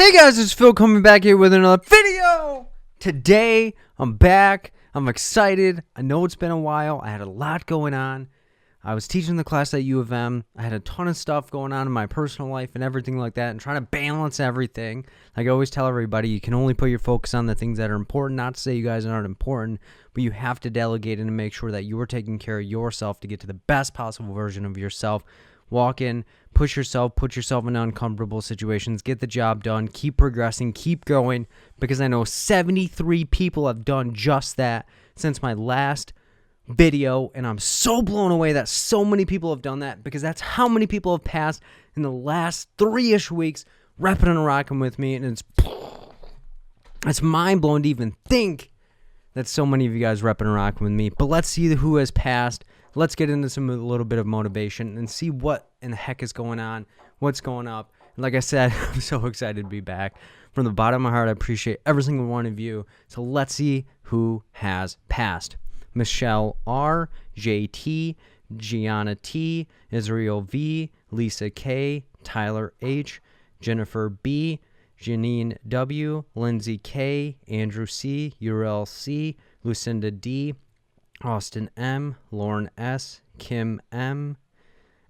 Hey guys, it's Phil coming back here with another video. Today, I'm back. I'm excited. I know it's been a while. I had a lot going on. I was teaching the class at U of M. I had a ton of stuff going on in my personal life and everything like that, and trying to balance everything. Like I always tell everybody, you can only put your focus on the things that are important. Not to say you guys aren't important, but you have to delegate and make sure that you are taking care of yourself to get to the best possible version of yourself. Walk in, push yourself, put yourself in uncomfortable situations, get the job done, keep progressing, keep going, because I know 73 people have done just that since my last video, and I'm so blown away that so many people have done that, because that's how many people have passed in the last 3-ish weeks repping and rocking with me, and it's mind-blowing to even think that so many of you guys repping and rocking with me. But let's see who has passed. Let's get into a little bit of motivation and see what in the heck is going on, what's going up. And like I said, I'm so excited to be back. From the bottom of my heart, I appreciate every single one of you. So let's see who has passed. Michelle R, JT, Gianna T, Israel V, Lisa K, Tyler H, Jennifer B, Janine W, Lindsay K, Andrew C, Uriel C, Lucinda D, Austin M, Lauren S, Kim M,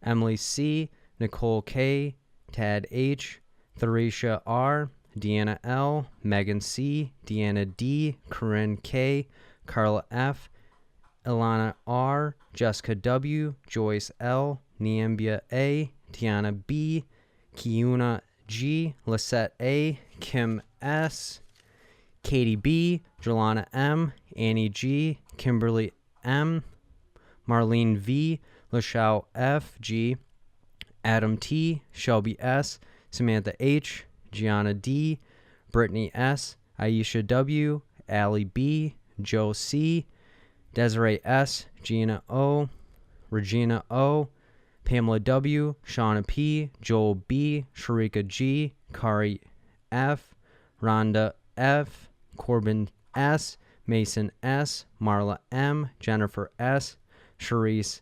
Emily C, Nicole K, Tad H, Theresia R, Deanna L, Megan C, Deanna D, Corinne K, Carla F, Ilana R, Jessica W, Joyce L, Niambia A, Tiana B, Kiuna G, Lisette A, Kim S, Katie B, Jelana M, Annie G, Kimberly M, Marlene V, Lachelle F G, Adam T, Shelby S, Samantha H, Gianna D, Brittany S, Aisha W, Allie B, Joe C, Desiree S, Gina O, Regina O, Pamela W, Shauna P, Joel B, Sharika G, Kari F, Rhonda F, Corbin S, Mason S, Marla M, Jennifer S, Charisse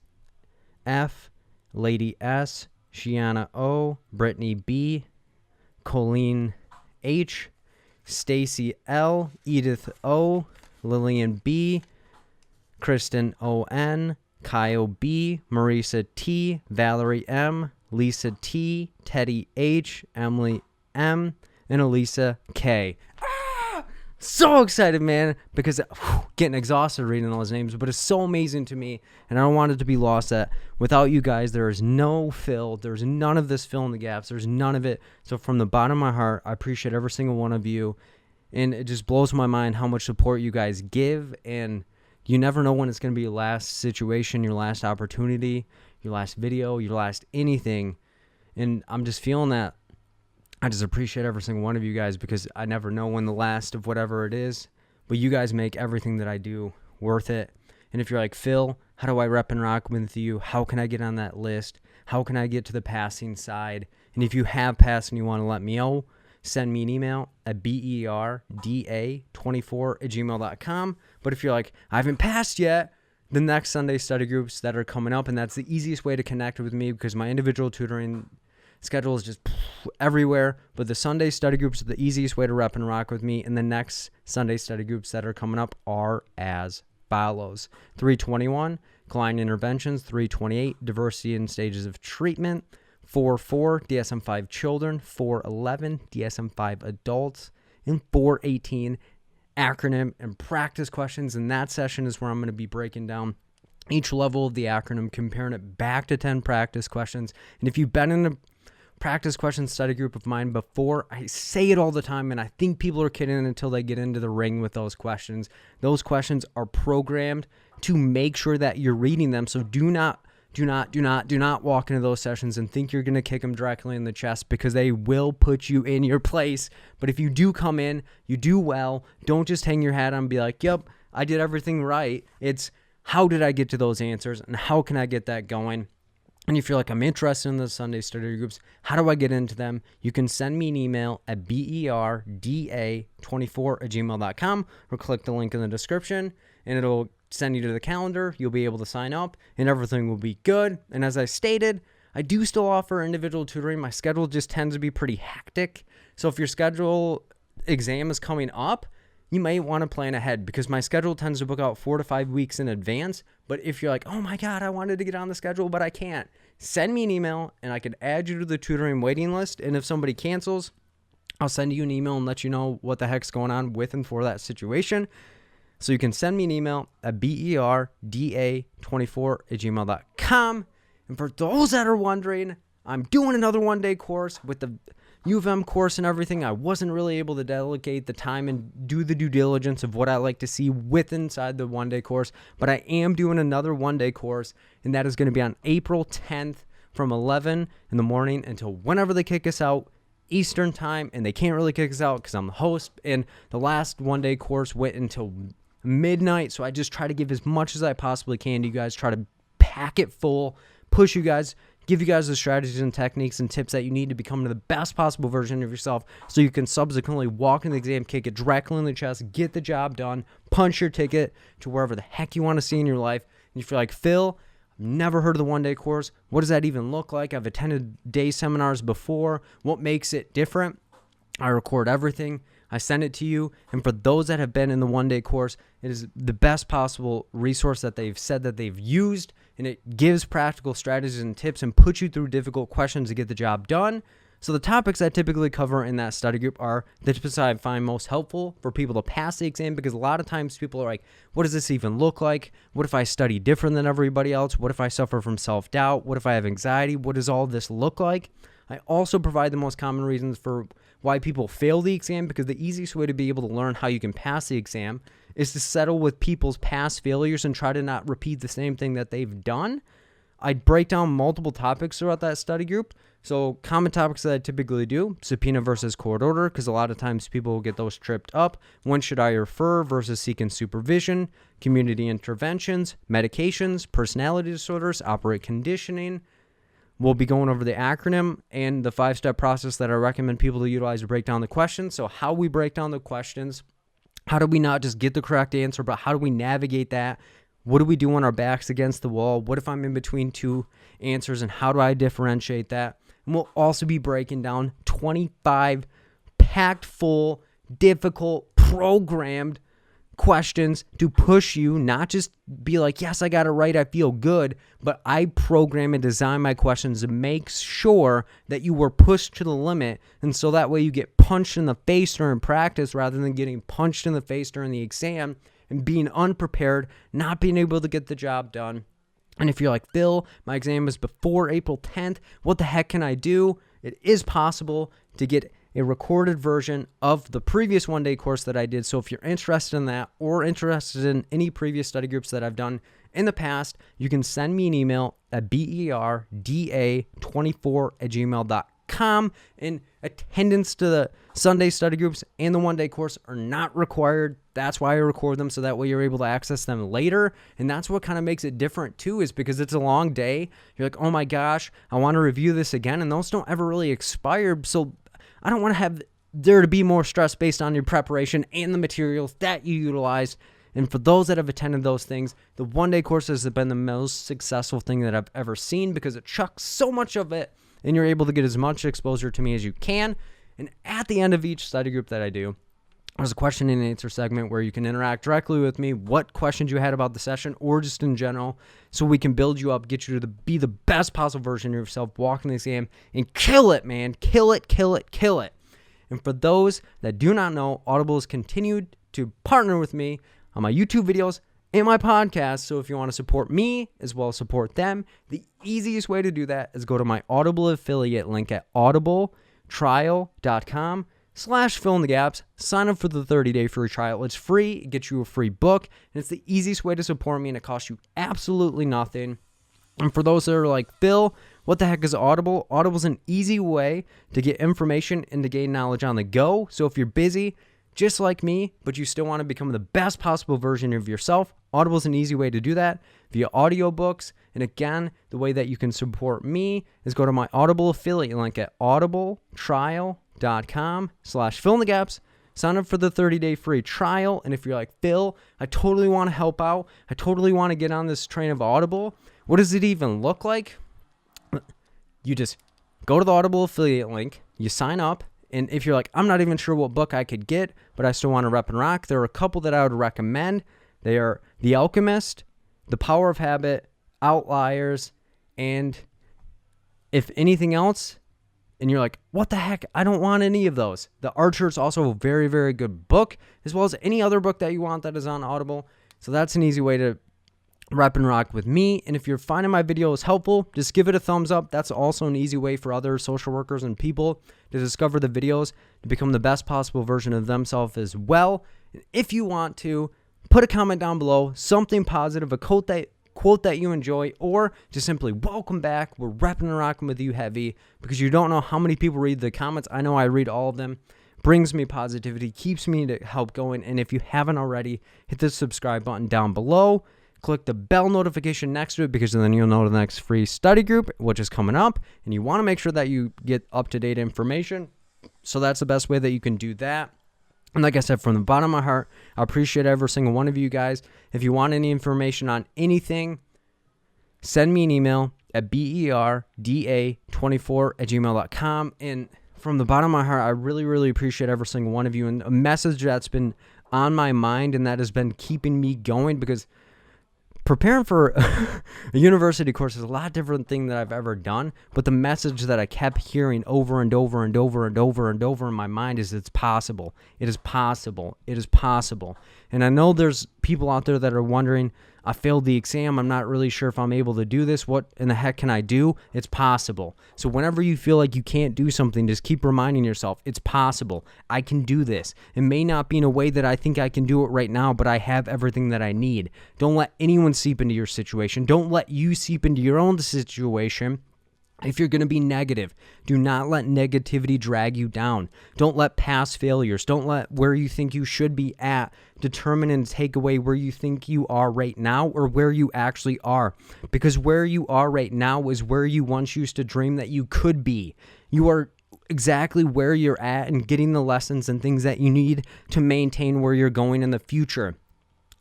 F, Lady S, Shiana O, Brittany B, Colleen H, Stacy L, Edith O, Lillian B, Kristen O.N., Kyle B, Marisa T, Valerie M, Lisa T, Teddy H, Emily M, and Elisa K. So excited, man, because getting exhausted reading those names, but it's so amazing to me, and I don't want it to be lost that without you guys, there is no fill. There's none of this fill in the gaps. There's none of it. So from the bottom of my heart, I appreciate every single one of you, and it just blows my mind how much support you guys give, and you never know when it's going to be your last situation, your last opportunity, your last video, your last anything, and I'm just feeling that. I just appreciate every single one of you guys, because I never know when the last of whatever it is, but you guys make everything that I do worth it. And if you're like, Phil, how do I rep and rock with you? How can I get on that list? How can I get to the passing side? And if you have passed and you want to let me know, send me an email at berda24@gmail.com. But if you're like, I haven't passed yet, the next Sunday study groups that are coming up, and that's the easiest way to connect with me, because my individual tutoring schedule is just everywhere, but the Sunday study groups are the easiest way to rep and rock with me, and the next Sunday study groups that are coming up are as follows. 321, client interventions. 328, diversity in stages of treatment. 44, DSM-5 children. 411, DSM-5 adults. And 418, acronym and practice questions. And that session is where I'm going to be breaking down each level of the acronym, comparing it back to 10 practice questions. And if you've been in a practice question study group of mine before, I say it all the time, and I think people are kidding until they get into the ring with those questions. Those questions are programmed to make sure that you're reading them. So do not walk into those sessions and think you're going to kick them directly in the chest, because they will put you in your place. But if you do come in, you do well. Don't just hang your hat on and be like, yep, I did everything right. It's how did I get to those answers, and how can I get that going? And if you're like, I'm interested in the Sunday study groups, how do I get into them? You can send me an email at berda24@gmail.com, or click the link in the description, and it'll send you to the calendar. You'll be able to sign up, and everything will be good. And as I stated, I do still offer individual tutoring. My schedule just tends to be pretty hectic. So if your exam is coming up, you may want to plan ahead because my schedule tends to book out 4 to 5 weeks in advance. But if you're like, oh my God, I wanted to get on the schedule, but I can't, send me an email and I can add you to the tutoring waiting list. And if somebody cancels, I'll send you an email and let you know what the heck's going on with and for that situation. So you can send me an email at berda24@gmail.com. And for those that are wondering, I'm doing another one-day course with the U of M course and everything. I wasn't really able to delegate the time and do the due diligence of what I like to see inside the one-day course, but I am doing another one-day course, and that is going to be on April 10th from 11 in the morning until whenever they kick us out Eastern time, and they can't really kick us out because I'm the host, and the last one-day course went until midnight, so I just try to give as much as I possibly can to you guys, try to pack it full, push you guys, give you guys the strategies and techniques and tips that you need to become the best possible version of yourself so you can subsequently walk in the exam, kick it directly in the chest, get the job done, punch your ticket to wherever the heck you want to see in your life. And if you're like, Phil, I've never heard of the one-day course. What does that even look like? I've attended day seminars before. What makes it different? I record everything. I send it to you. And for those that have been in the one-day course, it is the best possible resource that they've said that they've used, and it gives practical strategies and tips and puts you through difficult questions to get the job done. So the topics I typically cover in that study group are the tips I find most helpful for people to pass the exam, because a lot of times people are like, what does this even look like? What if I study different than everybody else? What if I suffer from self-doubt? What if I have anxiety? What does all this look like? I also provide the most common reasons for why people fail the exam, because the easiest way to be able to learn how you can pass the exam is to settle with people's past failures and try to not repeat the same thing that they've done. I break down multiple topics throughout that study group. So common topics that I typically do: subpoena versus court order, because a lot of times people will get those tripped up. When should I refer versus seeking supervision? Community interventions, medications, personality disorders, operant conditioning. We'll be going over the acronym and the 5-step process that I recommend people to utilize to break down the questions. So how we break down the questions, how do we not just get the correct answer, but how do we navigate that? What do we do when our back's against the wall? What if I'm in between two answers, and how do I differentiate that? And we'll also be breaking down 25 packed full, difficult, programmed questions to push you, not just be like, yes, I got it right, I feel good, but I program and design my questions to make sure that you were pushed to the limit, and so that way you get punched in the face during practice rather than getting punched in the face during the exam and being unprepared, not being able to get the job done. And if you're like, Phil, my exam is before April 10th, what the heck can I do? It is possible to get a recorded version of the previous one-day course that I did. So if you're interested in that, or interested in any previous study groups that I've done in the past, you can send me an email at berda24@gmail.com. And attendance to the Sunday study groups and the one-day course are not required. That's why I record them, so that way you're able to access them later. And that's what kind of makes it different too, is because it's a long day. You're like, oh my gosh, I want to review this again. And those don't ever really expire. So I don't want to have there to be more stress based on your preparation and the materials that you utilize. And for those that have attended those things, the one-day courses have been the most successful thing that I've ever seen, because it chucks so much of it and you're able to get as much exposure to me as you can. And at the end of each study group that I do, there's a question and answer segment where you can interact directly with me, what questions you had about the session or just in general, so we can build you up, get you to be the best possible version of yourself, walk in the exam, and kill it, man. Kill it, kill it, kill it. And for those that do not know, Audible has continued to partner with me on my YouTube videos and my podcast. So if you want to support me as well as support them, the easiest way to do that is go to my Audible affiliate link at audibletrial.com/fill-in-the-gaps. Sign up for the 30-day free trial. It's free. It gets you a free book. And it's the easiest way to support me, and it costs you absolutely nothing. And for those that are like, Phil, what the heck is Audible? Audible's an easy way to get information and to gain knowledge on the go. So if you're busy, just like me, but you still want to become the best possible version of yourself, Audible's an easy way to do that via audiobooks. And again, the way that you can support me is go to my Audible affiliate link at audibletrial.com/fill-in-the-gaps. Sign up for the 30-day free trial. And if you're like, Phil, I totally want to help out, I totally want to get on this train of Audible, what does it even look like? You just go to the Audible affiliate link, you sign up, and if you're like, I'm not even sure what book I could get, but I still want to rep and rock, there are a couple that I would recommend. They are The Alchemist, The Power of Habit, Outliers, and if anything else, and you're like, what the heck, I don't want any of those. The Archer is also a very, very good book, as well as any other book that you want that is on Audible. So that's an easy way to rep and rock with me. And if you're finding my videos helpful, just give it a thumbs up. That's also an easy way for other social workers and people to discover the videos, to become the best possible version of themselves as well. If you want to, put a comment down below, something positive, a quote that you enjoy, or just simply welcome back. We're repping and rocking with you heavy, because you don't know how many people read the comments. I know I read all of them. Brings me positivity, keeps me to help going. And if you haven't already, hit the subscribe button down below. Click the bell notification next to it, because then you'll know the next free study group, which is coming up. And you want to make sure that you get up-to-date information. So that's the best way that you can do that. And like I said, from the bottom of my heart, I appreciate every single one of you guys. If you want any information on anything, send me an email at berda24@gmail.com. And from the bottom of my heart, I really, really appreciate every single one of you. And a message that's been on my mind and that has been keeping me going, because preparing for a university course is a lot different thing that I've ever done, but the message that I kept hearing over and over and over and over and over in my mind is it's possible. It is possible. It is possible. And I know there's people out there that are wondering, I failed the exam. I'm not really sure if I'm able to do this. What in the heck can I do? It's possible. So whenever you feel like you can't do something, just keep reminding yourself, it's possible. I can do this. It may not be in a way that I think I can do it right now, but I have everything that I need. Don't let anyone seep into your situation. Don't let you seep into your own situation. If you're going to be negative, do not let negativity drag you down. Don't let past failures, don't let where you think you should be at determine and take away where you think you are right now or where you actually are. Because where you are right now is where you once used to dream that you could be. You are exactly where you're at and getting the lessons and things that you need to maintain where you're going in the future.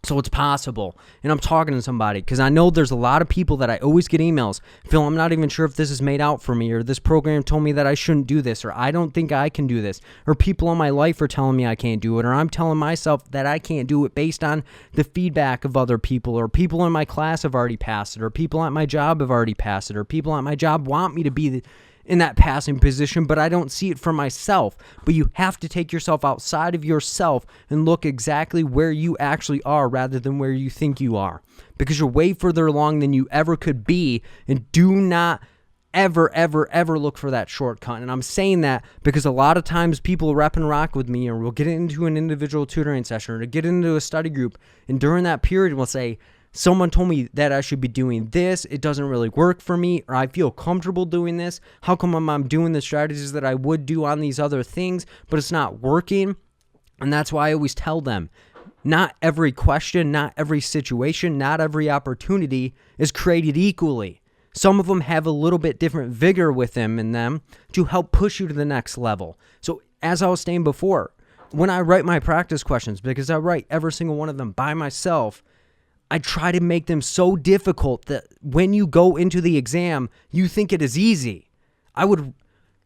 So it's possible. And I'm talking to somebody because I know there's a lot of people that I always get emails. Phil, I'm not even sure if this is made out for me, or this program told me that I shouldn't do this, or I don't think I can do this, or people in my life are telling me I can't do it, or I'm telling myself that I can't do it based on the feedback of other people, or people in my class have already passed it, or people at my job have already passed it, or people at my job want me to be in that passing position, but I don't see it for myself. But you have to take yourself outside of yourself and look exactly where you actually are rather than where you think you are, because you're way further along than you ever could be. And do not ever look for that shortcut. And I'm saying that because a lot of times people rep and rock with me, or we'll get into an individual tutoring session, or to get into a study group, and during that period we'll say, someone told me that I should be doing this. It doesn't really work for me, or I feel comfortable doing this. How come I'm doing the strategies that I would do on these other things, but it's not working? And that's why I always tell them, not every question, not every situation, not every opportunity is created equally. Some of them have a little bit different vigor within them to help push you to the next level. So as I was saying before, when I write my practice questions, because I write every single one of them by myself, I try to make them so difficult that when you go into the exam, you think it is easy. I would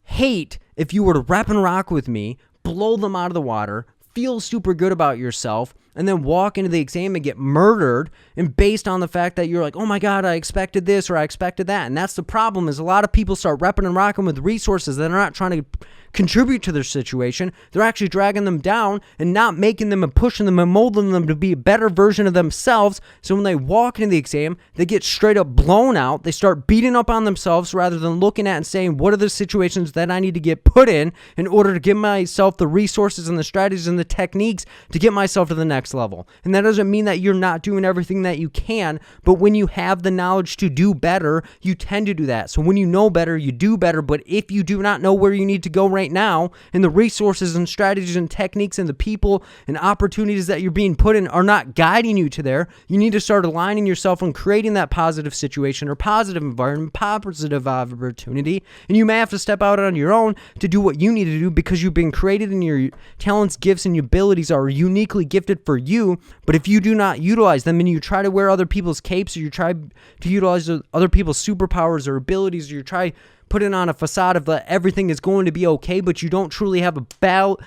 hate if you were to rep and rock with me, blow them out of the water, feel super good about yourself, and then walk into the exam and get murdered, and based on the fact that you're like, oh my God, I expected this or I expected that. And that's the problem, is a lot of people start repping and rocking with resources that are not trying to contribute to their situation. They're actually dragging them down and not making them and pushing them and molding them to be a better version of themselves. So when they walk into the exam, they get straight up blown out. They start beating up on themselves rather than looking at and saying, what are the situations that I need to get put in order to give myself the resources and the strategies and the techniques to get myself to the next level. And that doesn't mean that you're not doing everything that you can, but when you have the knowledge to do better, you tend to do that. So when you know better, you do better. But if you do not know where you need to go right now, and the resources and strategies and techniques and the people and opportunities that you're being put in are not guiding you to there, you need to start aligning yourself on creating that positive situation or positive environment, positive opportunity. And you may have to step out on your own to do what you need to do, because you've been created and your talents, gifts, and your abilities are uniquely gifted for you. But if you do not utilize them, and you try to wear other people's capes, or you try to utilize other people's superpowers or abilities, or you try putting on a facade of that everything is going to be okay, but you don't truly have a battle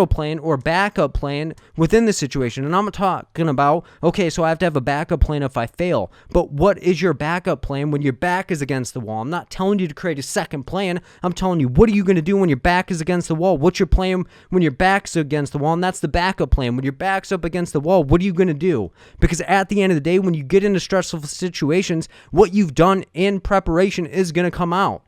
plan or backup plan within the situation. And I'm talking about, okay, so I have to have a backup plan if I fail. But what is your backup plan when your back is against the wall? I'm not telling you to create a second plan. I'm telling you, what are you going to do when your back is against the wall? What's your plan when your back's against the wall? And that's the backup plan. When your back's up against the wall, what are you going to do? Because at the end of the day, when you get into stressful situations, what you've done in preparation is going to come out.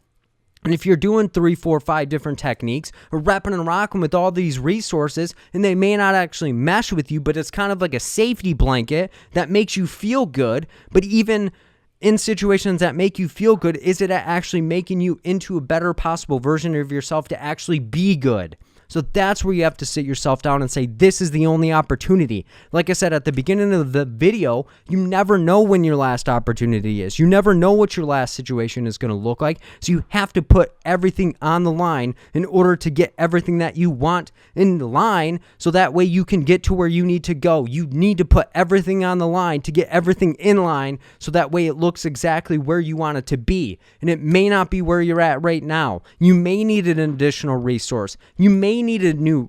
And if you're doing 3, 4, 5 different techniques or repping and rocking with all these resources, and they may not actually mesh with you, but it's kind of like a safety blanket that makes you feel good. But even in situations that make you feel good, is it actually making you into a better possible version of yourself to actually be good? So that's where you have to sit yourself down and say, this is the only opportunity. Like I said at the beginning of the video, you never know when your last opportunity is. You never know what your last situation is going to look like. So you have to put everything on the line in order to get everything that you want in the line, so that way you can get to where you need to go. You need to put everything on the line to get everything in line, so that way it looks exactly where you want it to be. And it may not be where you're at right now. You may need an additional resource. You may need a new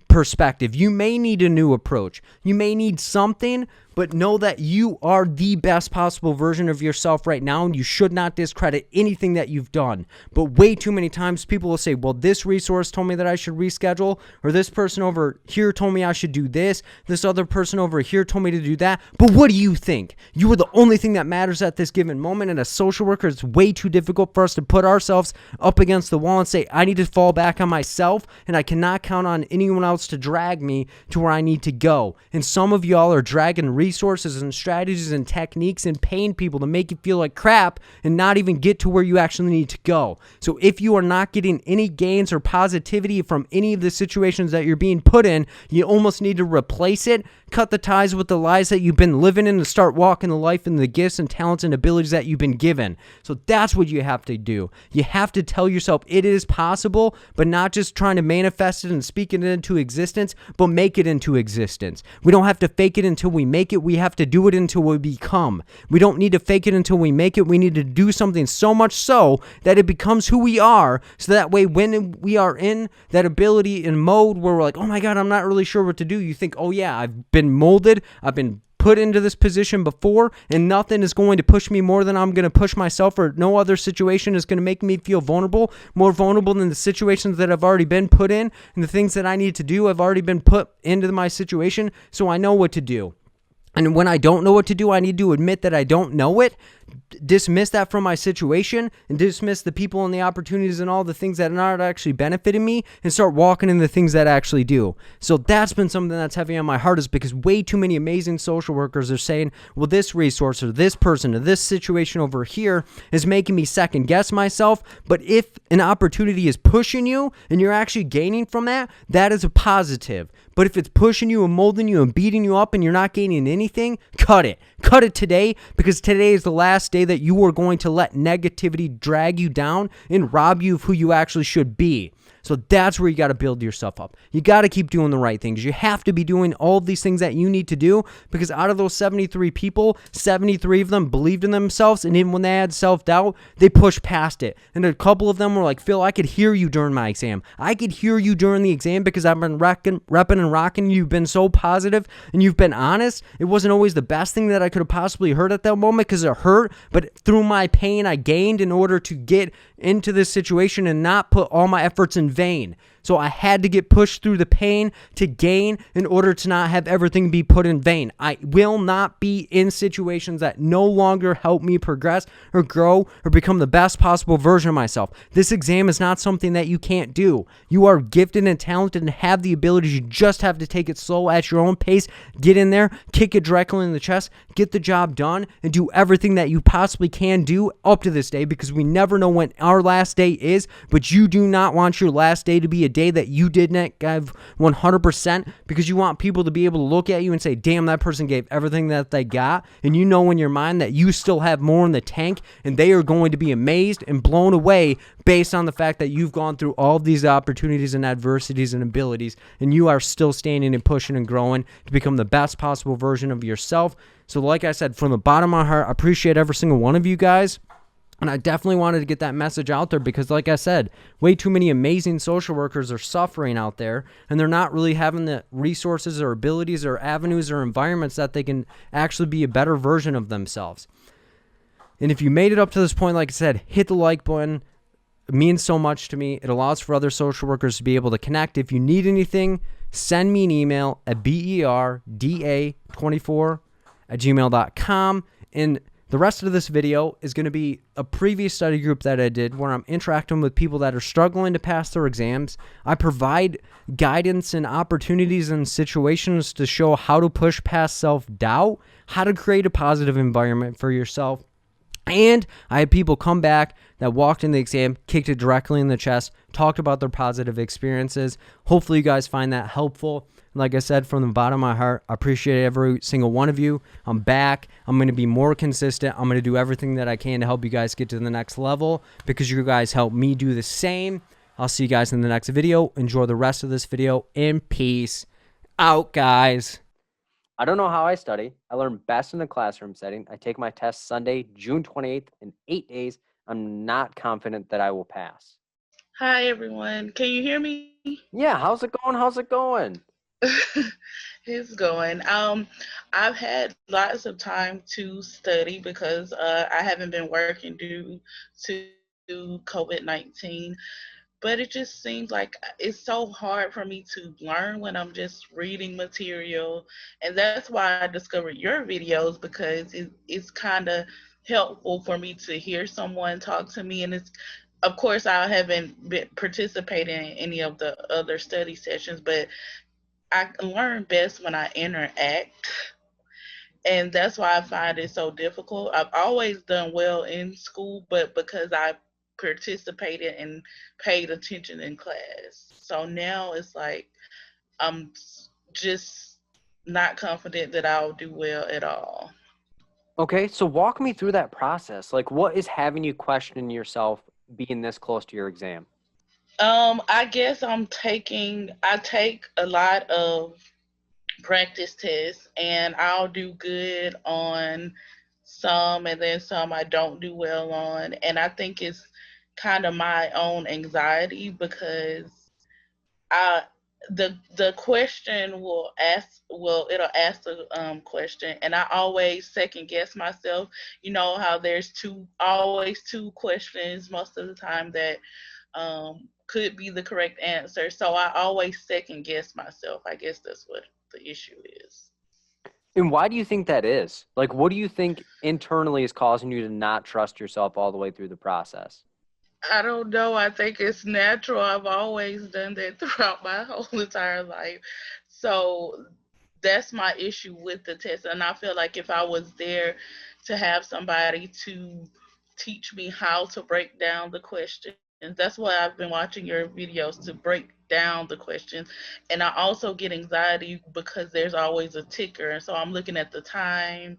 perspective. You may need a new approach. You may need something, but know that you are the best possible version of yourself right now, and you should not discredit anything that you've done. But way too many times people will say, well, this resource told me that I should reschedule, or this person over here told me I should do this, this other person over here told me to do that. But what do you think? You are the only thing that matters at this given moment. And as social workers, it's way too difficult for us to put ourselves up against the wall and say, I need to fall back on myself, and I cannot count on anyone else to drag me to where I need to go. And some of y'all are dragging resources and strategies and techniques and paying people to make you feel like crap and not even get to where you actually need to go. So if you are not getting any gains or positivity from any of the situations that you're being put in, you almost need to replace it, cut the ties with the lies that you've been living in, and start walking the life and the gifts and talents and abilities that you've been given. So that's what you have to do. You have to tell yourself it is possible, but not just trying to manifest it and speak it into existence, but make it into existence. We don't have to fake it until we make it. We have to do it until we become. We don't need to fake it until we make it. We need to do something so much so that it becomes who we are, so that way when we are in that ability and mode where we're like, oh my God, I'm not really sure what to do, you think, oh yeah, I've been molded, I've been put into this position before, and nothing is going to push me more than I'm going to push myself, or no other situation is going to make me feel vulnerable, more vulnerable than the situations that I've already been put in, and the things that I need to do have already been put into my situation, so I know what to do. And when I don't know what to do, I need to admit that I don't know it, dismiss that from my situation, and dismiss the people and the opportunities and all the things that are not actually benefiting me, and start walking in the things that actually do. So that's been something that's heavy on my heart, is because way too many amazing social workers are saying, well, this resource or this person or this situation over here is making me second guess myself. But if an opportunity is pushing you and you're actually gaining from that, that is a positive. But if it's pushing you and molding you and beating you up and you're not gaining anything, cut it. Cut it today, because today is the last day that you are going to let negativity drag you down and rob you of who you actually should be. So that's where you got to build yourself up. You got to keep doing the right things. You have to be doing all of these things that you need to do, because out of those 73 people, 73 of them believed in themselves, and even when they had self-doubt, they pushed past it. And a couple of them were like, Phil, I could hear you during my exam. I could hear you during the exam because I've been repping and rocking. You've been so positive and you've been honest. It wasn't always the best thing that I could have possibly heard at that moment because it hurt, but through my pain, I gained in order to get into this situation and not put all my efforts in vain. So I had to get pushed through the pain to gain in order to not have everything be put in vain. I will not be in situations that no longer help me progress or grow or become the best possible version of myself. This exam is not something that you can't do. You are gifted and talented and have the abilities. You just have to take it slow at your own pace. Get in there, kick it directly in the chest, get the job done, and do everything that you possibly can do up to this day, because we never know when our last day is, but you do not want your last day to be a day that you didn't give 100%, because you want people to be able to look at you and say, damn, that person gave everything that they got, and you know in your mind that you still have more in the tank, and they are going to be amazed and blown away based on the fact that you've gone through all of these opportunities and adversities and abilities, and you are still standing and pushing and growing to become the best possible version of yourself. So like I said, from the bottom of my heart, I appreciate every single one of you guys. And I definitely wanted to get that message out there because, like I said, way too many amazing social workers are suffering out there, and they're not really having the resources or abilities or avenues or environments that they can actually be a better version of themselves. And if you made it up to this point, like I said, hit the like button. It means so much to me. It allows for other social workers to be able to connect. If you need anything, send me an email at berda24@gmail.com. And the rest of this video is going to be a previous study group that I did where I'm interacting with people that are struggling to pass their exams. I provide guidance and opportunities and situations to show how to push past self-doubt, how to create a positive environment for yourself. And I had people come back that walked in the exam, kicked it directly in the chest, talked about their positive experiences. Hopefully you guys find that helpful. Like I said, from the bottom of my heart, I appreciate every single one of you. I'm back. I'm going to be more consistent. I'm going to do everything that I can to help you guys get to the next level because you guys help me do the same. I'll see you guys in the next video. Enjoy the rest of this video, and peace out, guys. I don't know how I study. I learn best in a classroom setting. I take my test Sunday, June 28th, in 8 days. I'm not confident that I will pass. Hi, everyone. Can you hear me? Yeah, how's it going? How's it going? It's going. I've had lots of time to study because I haven't been working due to COVID-19. But it just seems like it's so hard for me to learn when I'm just reading material. And that's why I discovered your videos because it's kind of helpful for me to hear someone talk to me. And it's, of course, I haven't been participating in any of the other study sessions, but I learn best when I interact, and that's why I find it so difficult. I've always done well in school, but because I participated and paid attention in class. So now it's like I'm just not confident that I'll do well at all. Okay, so walk me through that process. Like, what is having you question yourself being this close to your exam? I guess I take a lot of practice tests and I'll do good on some and then some I don't do well on. And I think it's kind of my own anxiety because I the question it'll ask the question and I always second guess myself. You know how there's always two questions most of the time that could be the correct answer. So I always second guess myself. I guess that's what the issue is. And why do you think that is? Like, what do you think internally is causing you to not trust yourself all the way through the process? I don't know. I think it's natural. I've always done that throughout my whole entire life. So that's my issue with the test. And I feel like if I was there to have somebody to teach me how to break down the questions, that's why I've been watching your videos to break down the questions. And I also get anxiety because there's always a ticker. And so I'm looking at the time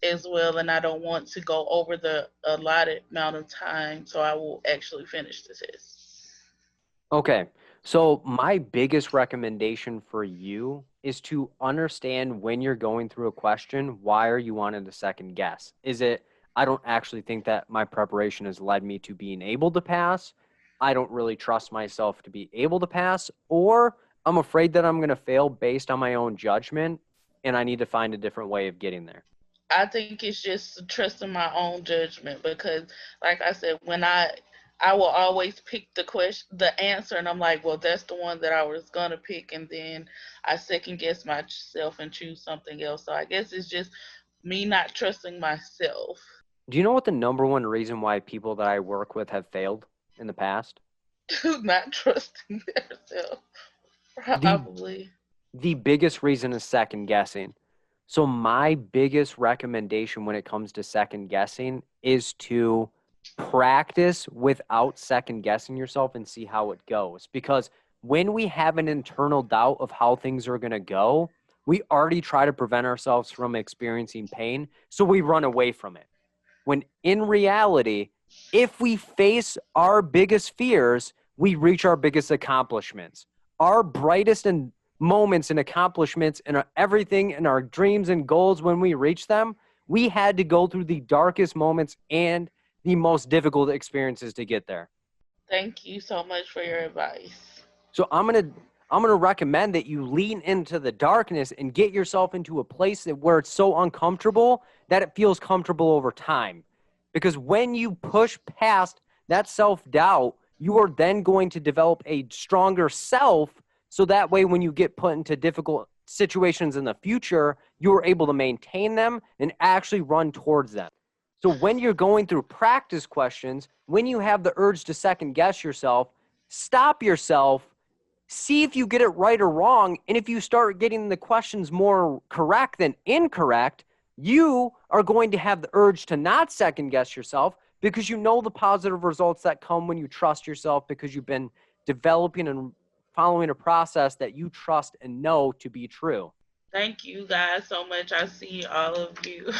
as well, and I don't want to go over the allotted amount of time, so I will actually finish the test. Okay, so my biggest recommendation for you is to understand when you're going through a question, why are you wanting to second guess? Is it, I don't actually think that my preparation has led me to being able to pass? I don't really trust myself to be able to pass, or I'm afraid that I'm going to fail based on my own judgment, and I need to find a different way of getting there. I think it's just trusting my own judgment because, like I said, when I will always pick the answer, and I'm like, well, that's the one that I was gonna pick, and then I second guess myself and choose something else. So I guess it's just me not trusting myself. Do you know what the number one reason why people that I work with have failed in the past? Not trusting themselves, The probably. the biggest reason is second guessing. So my biggest recommendation when it comes to second guessing is to practice without second guessing yourself and see how it goes. Because when we have an internal doubt of how things are going to go, we already try to prevent ourselves from experiencing pain. So we run away from it. When in reality, if we face our biggest fears, we reach our biggest accomplishments. Our brightest and moments and accomplishments and everything and our dreams and goals, when we reach them, we had to go through the darkest moments and the most difficult experiences to get there. Thank you so much for your advice. So I'm gonna recommend that you lean into the darkness and get yourself into a place where it's so uncomfortable that it feels comfortable over time. Because when you push past that self-doubt, you are then going to develop a stronger self. So that way, when you get put into difficult situations in the future, you are able to maintain them and actually run towards them. So when you're going through practice questions, when you have the urge to second guess yourself, stop yourself, see if you get it right or wrong. And if you start getting the questions more correct than incorrect, you are going to have the urge to not second guess yourself because you know the positive results that come when you trust yourself, because you've been developing and following a process that you trust and know to be true. Thank you guys so much. I see all of you,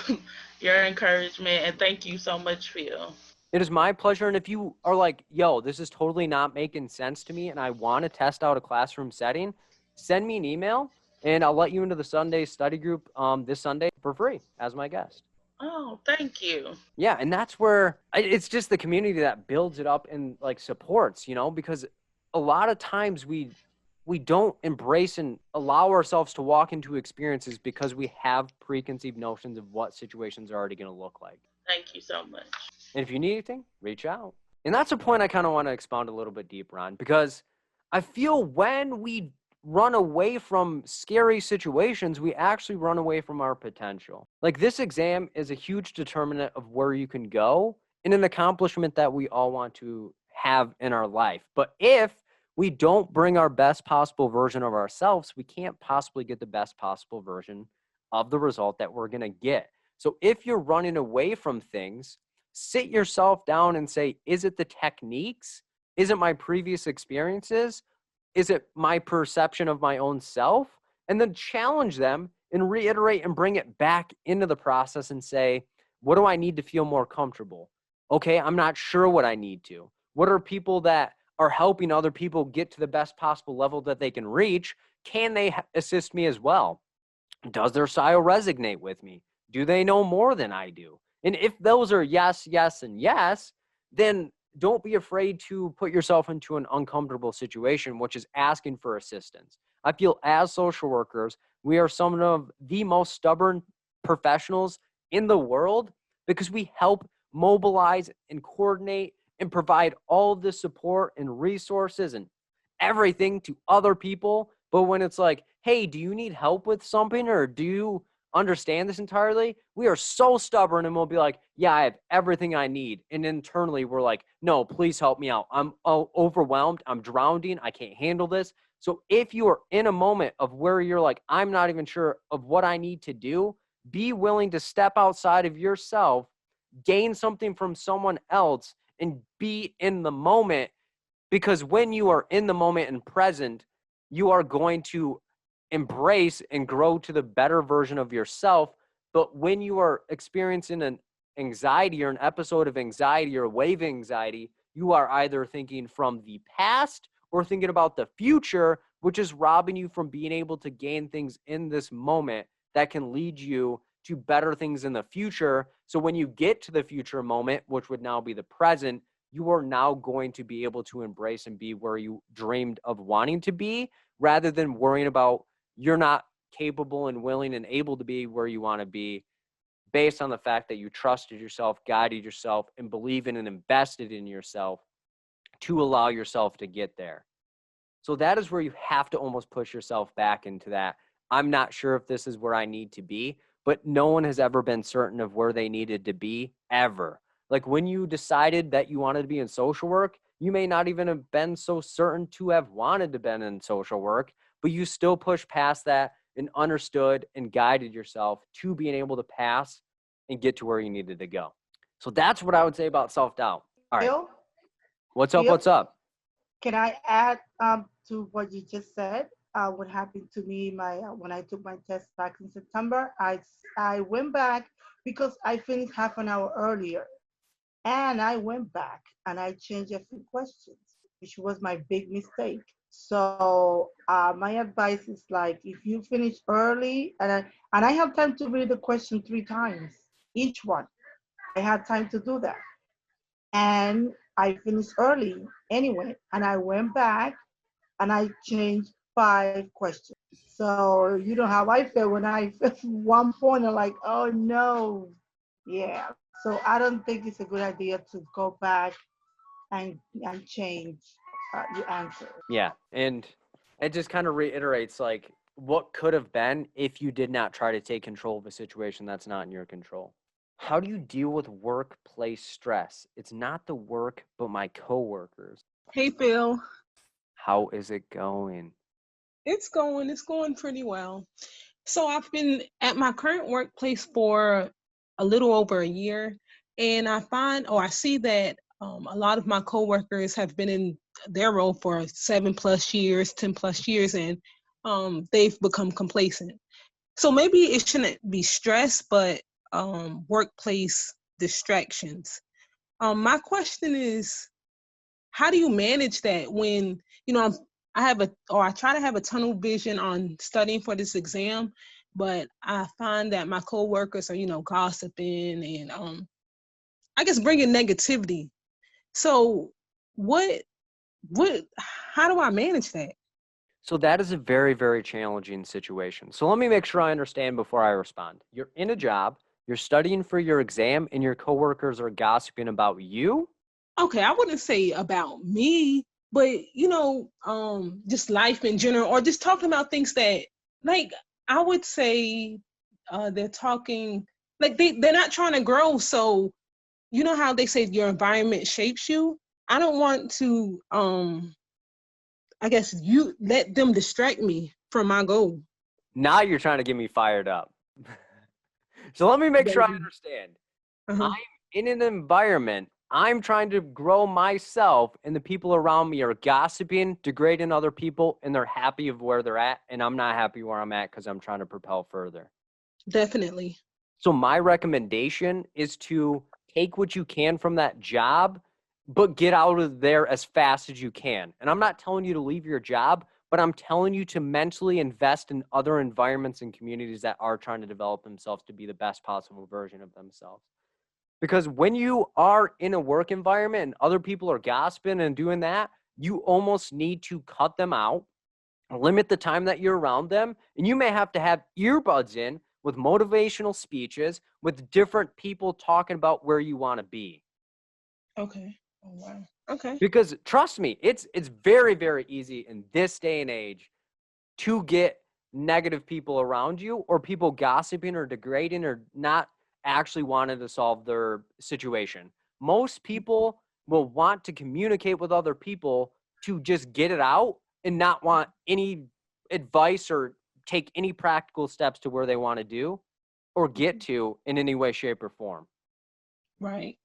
your encouragement, and thank you so much, Phil. It is my pleasure. And if you are like, yo, this is totally not making sense to me and I want to test out a classroom setting, send me an email and I'll let you into the Sunday study group this Sunday for free as my guest. Oh, thank you. Yeah. And that's where it's just the community that builds it up and like supports, because a lot of times we don't embrace and allow ourselves to walk into experiences because we have preconceived notions of what situations are already going to look like. Thank you so much. And if you need anything, reach out. And that's a point I kind of want to expound a little bit deeper on, because I feel when we run away from scary situations, we actually run away from our potential. Like, this exam is a huge determinant of where you can go and an accomplishment that we all want to have in our life. But if we don't bring our best possible version of ourselves, we can't possibly get the best possible version of the result that we're going to get. So if you're running away from things, sit yourself down and say, is it the techniques? Is it my previous experiences? Is it my perception of my own self? And then challenge them and reiterate and bring it back into the process and say, what do I need to feel more comfortable? Okay, I'm not sure what I need to. What are people that are helping other people get to the best possible level that they can reach? Can they assist me as well? Does their style resonate with me? Do they know more than I do? And if those are yes, yes, and yes, then don't be afraid to put yourself into an uncomfortable situation, which is asking for assistance. I feel as social workers, we are some of the most stubborn professionals in the world because we help mobilize and coordinate and provide all of the support and resources and everything to other people. But when it's like, hey, do you need help with something, or do you understand this entirely? We are so stubborn and we'll be like, yeah, I have everything I need. And internally we're like, no, please help me out. I'm overwhelmed. I'm drowning. I can't handle this. So if you are in a moment of where you're like, I'm not even sure of what I need to do, be willing to step outside of yourself, gain something from someone else, and be in the moment. Because when you are in the moment and present, you are going to embrace and grow to the better version of yourself. But when you are experiencing an anxiety or an episode of anxiety or wave anxiety, you are either thinking from the past or thinking about the future, which is robbing you from being able to gain things in this moment that can lead you to better things in the future. So when you get to the future moment, which would now be the present, you are now going to be able to embrace and be where you dreamed of wanting to be, rather than worrying about you're not capable and willing and able to be where you want to be, based on the fact that you trusted yourself, guided yourself, and believe in and invested in yourself to allow yourself to get there. So that is where you have to almost push yourself back into that. I'm not sure if this is where I need to be, but no one has ever been certain of where they needed to be, ever. Like, when you decided that you wanted to be in social work, you may not even have been so certain to have wanted to been in social work, but you still pushed past that and understood and guided yourself to being able to pass and get to where you needed to go. So that's what I would say about self-doubt. All right. Phil, What's up? Phil, What's up? can I add to what you just said? What happened to me when I took my test back in September? I went back because I finished half an hour earlier, and I went back and I changed a few questions, which was my big mistake. So my advice is, like, if you finish early, and I have time to read the question 3 times, each one. I had time to do that. and I finished early anyway. And I went back and I changed 5 questions. So you know how I felt when I one point I'm like, oh no, yeah. So I don't think it's a good idea to go back and change your answer. Yeah. And it just kind of reiterates like what could have been if you did not try to take control of a situation that's not in your control. How do you deal with workplace stress? It's not the work, but my coworkers. Hey Phil, How is it going? it's going pretty well. So I've been at my current workplace for a little over a year, and I see that a lot of my coworkers have been in their role for 7+ years, 10+ years, and they've become complacent. So maybe it shouldn't be stress, but workplace distractions. My question is, how do you manage that when I try to have a tunnel vision on studying for this exam, but I find that my coworkers are gossiping and I guess bringing negativity. So what what how do I manage that? So that is a very, very challenging situation. So let me make sure I understand before I respond. You're in a job, you're studying for your exam, and your coworkers are gossiping about you? Okay, I wouldn't say about me, but just life in general, or just talking about things that, like, I would say, they're talking like they're not trying to grow. So you know how they say your environment shapes you. I don't want to, I guess you let them distract me from my goal. Now you're trying to get me fired up. So let me make sure I Baby. understand. Uh-huh. I'm in an environment, I'm trying to grow myself, and the people around me are gossiping, degrading other people, and they're happy of where they're at, and I'm not happy where I'm at because I'm trying to propel further. Definitely. So my recommendation is to take what you can from that job, but get out of there as fast as you can. And I'm not telling you to leave your job, but I'm telling you to mentally invest in other environments and communities that are trying to develop themselves to be the best possible version of themselves. Because when you are in a work environment and other people are gossiping and doing that, you almost need to cut them out, limit the time that you're around them, and you may have to have earbuds in with motivational speeches with different people talking about where you want to be. Okay. Oh wow. Okay. Because trust me, it's very, very easy in this day and age to get negative people around you, or people gossiping or degrading or not actually wanting to solve their situation. Most people will want to communicate with other people to just get it out and not want any advice or take any practical steps to where they want to do or get to in any way, shape, or form. Right.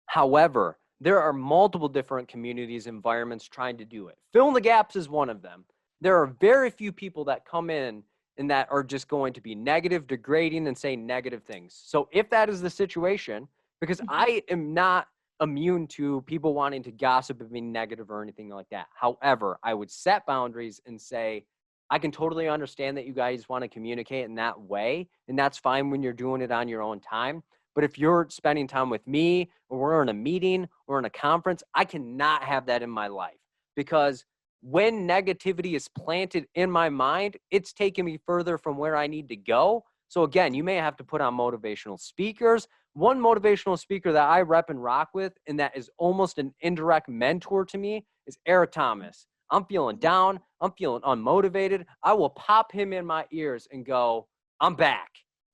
However, there are multiple different communities, environments trying to do it. Fill in the gaps is one of them. There are very few people that come in and that are just going to be negative, degrading, and say negative things. So if that is the situation, because I am not immune to people wanting to gossip and be negative or anything like that. However, I would set boundaries and say, I can totally understand that you guys want to communicate in that way, and that's fine when you're doing it on your own time. But if you're spending time with me, or we're in a meeting or in a conference, I cannot have that in my life, because when negativity is planted in my mind, it's taking me further from where I need to go. So again, you may have to put on motivational speakers. One motivational speaker that I rep and rock with, and that is almost an indirect mentor to me, is Eric Thomas. I'm feeling down. I'm feeling unmotivated. I will pop him in my ears and go, I'm back.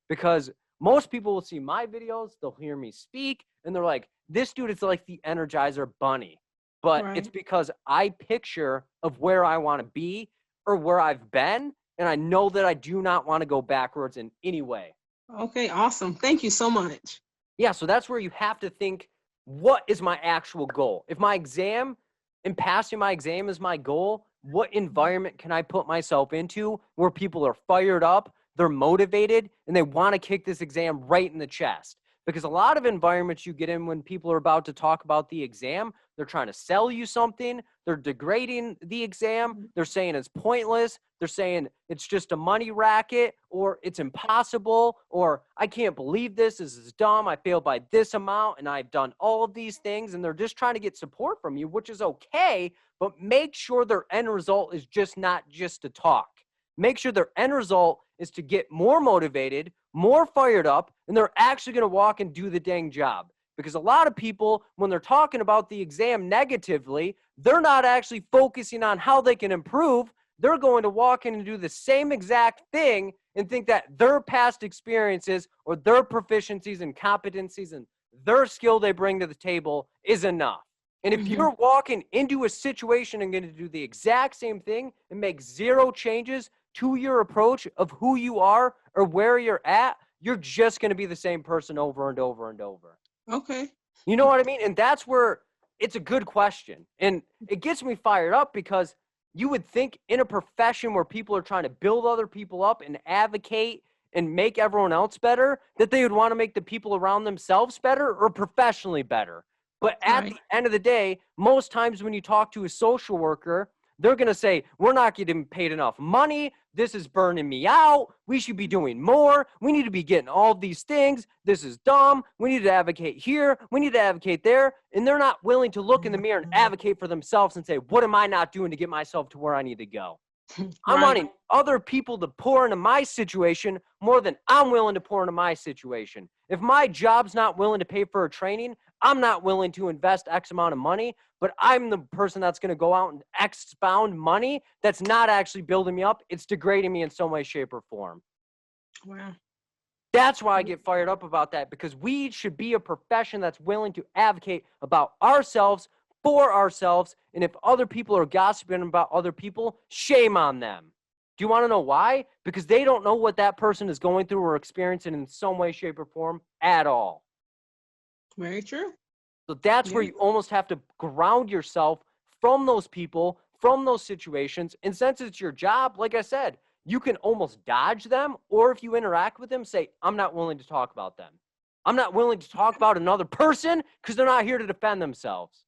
Because most people will see my videos, they'll hear me speak, and they're like, this dude is like the Energizer Bunny. But Right. it's because I picture of where I want to be or where I've been, and I know that I do not want to go backwards in any way. Okay, awesome. Thank you so much. Yeah, so that's where you have to think, what is my actual goal? If my exam and passing my exam is my goal, what environment can I put myself into where people are fired up, they're motivated, and they want to kick this exam right in the chest? Because a lot of environments you get in when people are about to talk about the exam, they're trying to sell you something. They're degrading the exam. They're saying it's pointless. They're saying it's just a money racket, or it's impossible, or I can't believe this. This is dumb. I failed by this amount and I've done all of these things. And they're just trying to get support from you, which is okay, but make sure their end result is just not just to talk. Make sure their end result is to get more motivated, more fired up, and they're actually going to walk and do the dang job. Because a lot of people, when they're talking about the exam negatively, they're not actually focusing on how they can improve. They're going to walk in and do the same exact thing and think that their past experiences or their proficiencies and competencies and their skill they bring to the table is enough. And if you're walking into a situation and going to do the exact same thing and make zero changes to your approach of who you are or where you're at, you're just going to be the same person over and over and over. Okay. You know what I mean? And that's where it's a good question. And it gets me fired up because you would think in a profession where people are trying to build other people up and advocate and make everyone else better, that they would want to make the people around themselves better or professionally better. But at the end of the day, most times when you talk to a social worker, they're going to say, we're not getting paid enough money. This is burning me out. We should be doing more. We need to be getting all these things. This is dumb. We need to advocate here. We need to advocate there. And they're not willing to look in the mirror and advocate for themselves and say, what am I not doing to get myself to where I need to go? I'm wanting other people to pour into my situation more than I'm willing to pour into my situation. If my job's not willing to pay for a training, I'm not willing to invest X amount of money, but I'm the person that's going to go out and expound money that's not actually building me up. It's degrading me in some way, shape, or form. Wow. That's why I get fired up about that, because we should be a profession that's willing to advocate about ourselves, for ourselves, and if other people are gossiping about other people, shame on them. Do you want to know why? Because they don't know what that person is going through or experiencing in some way, shape, or form at all. Very true. So that's where you almost have to ground yourself from those people, from those situations. And since it's your job, like I said, you can almost dodge them, or if you interact with them, say, I'm not willing to talk about them. I'm not willing to talk about another person because they're not here to defend themselves.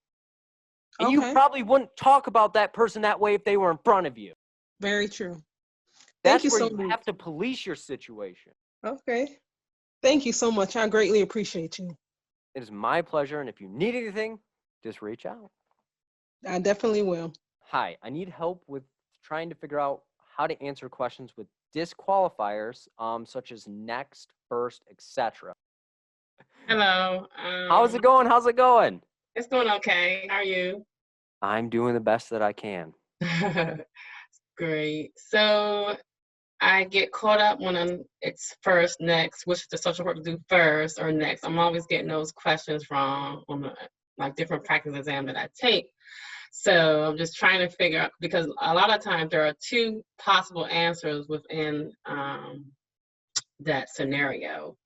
And you probably wouldn't talk about that person that way if they were in front of you. Very true. That's Thank you where so you much. have to police your situation. Okay. Thank you so much. I greatly appreciate you. It is my pleasure. And if you need anything, just reach out. I definitely will. Hi, I need help with trying to figure out how to answer questions with disqualifiers, such as next, first, etc. Hello. How's it going? How's it going? It's going okay. How are you? I'm doing the best that I can. Great. So I get caught up when it's first, next, which the social worker do first or next. I'm always getting those questions wrong on the like different practice exam that I take. So I'm just trying to figure out, because a lot of times there are two possible answers within that scenario.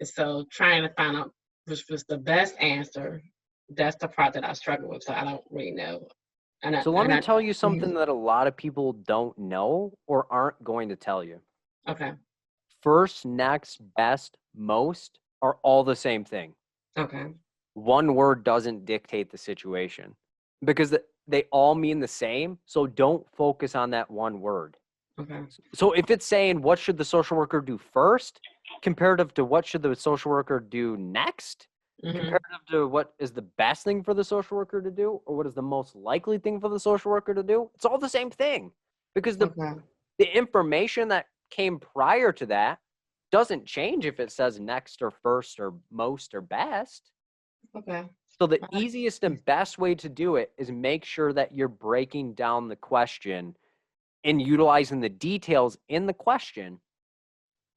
And so trying to find out which was the best answer, that's the part that I struggle with. So I don't really know. So let me tell you something that a lot of people don't know or aren't going to tell you. Okay. First, next, best, most are all the same thing. Okay. One word doesn't dictate the situation because they all mean the same. So don't focus on that one word. Okay. So if it's saying what should the social worker do first, comparative to what should the social worker do next, comparative to what is the best thing for the social worker to do, or what is the most likely thing for the social worker to do, it's all the same thing, because the information that came prior to that doesn't change if it says next or first or most or best. Okay. So the easiest and best way to do it is make sure that you're breaking down the question and utilizing the details in the question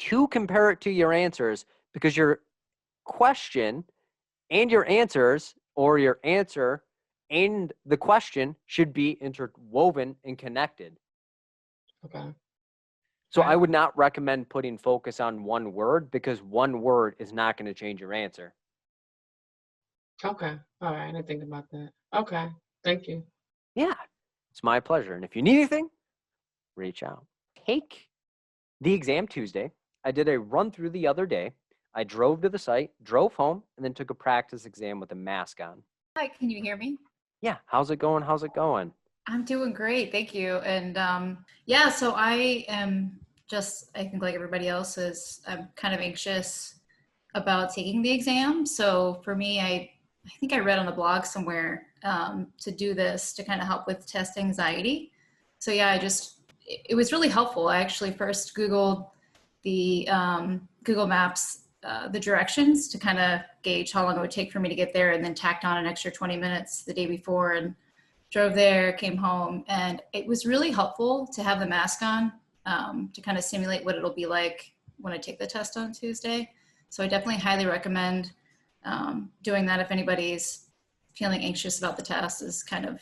to compare it to your answers, because your question and your answers, or your answer and the question, should be interwoven and connected. Okay. So I would not recommend putting focus on one word, because one word is not going to change your answer. Okay. All right. I didn't think about that. Okay. Thank you. Yeah, it's my pleasure. And if you need anything, reach out. Take the exam Tuesday. I did a run through the other day. I drove to the site, drove home, and then took a practice exam with a mask on. Hi, can you hear me? Yeah, how's it going? How's it going? I'm doing great, thank you. And yeah, so I am just, I think like everybody else is, I'm kind of anxious about taking the exam. So for me, I think I read on the blog somewhere to do this to kind of help with test anxiety. So yeah, it was really helpful. I actually first Googled the Google Maps, the directions to kind of gauge how long it would take for me to get there, and then tacked on an extra 20 minutes the day before and drove there, came home. And it was really helpful to have the mask on to kind of simulate what it'll be like when I take the test on Tuesday. So I definitely highly recommend doing that if anybody's feeling anxious about the test, is kind of,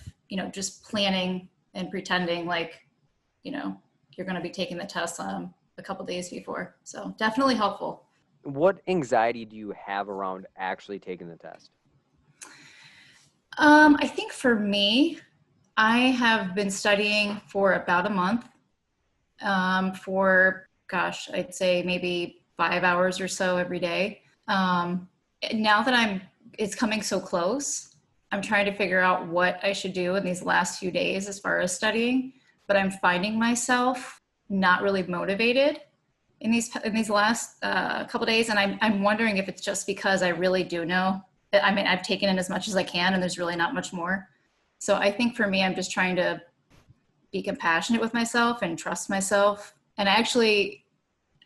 just planning and pretending like, you're going to be taking the test a couple days before. So definitely helpful. What anxiety do you have around actually taking the test? I think for me, I have been studying for about a month for, gosh, I'd say maybe 5 hours or so every day. Now that it's coming so close, I'm trying to figure out what I should do in these last few days as far as studying, but I'm finding myself not really motivated in these last couple days. And I'm wondering if it's just because I really do know. I mean, I've taken in as much as I can and there's really not much more. So I think for me, I'm just trying to be compassionate with myself and trust myself. And I actually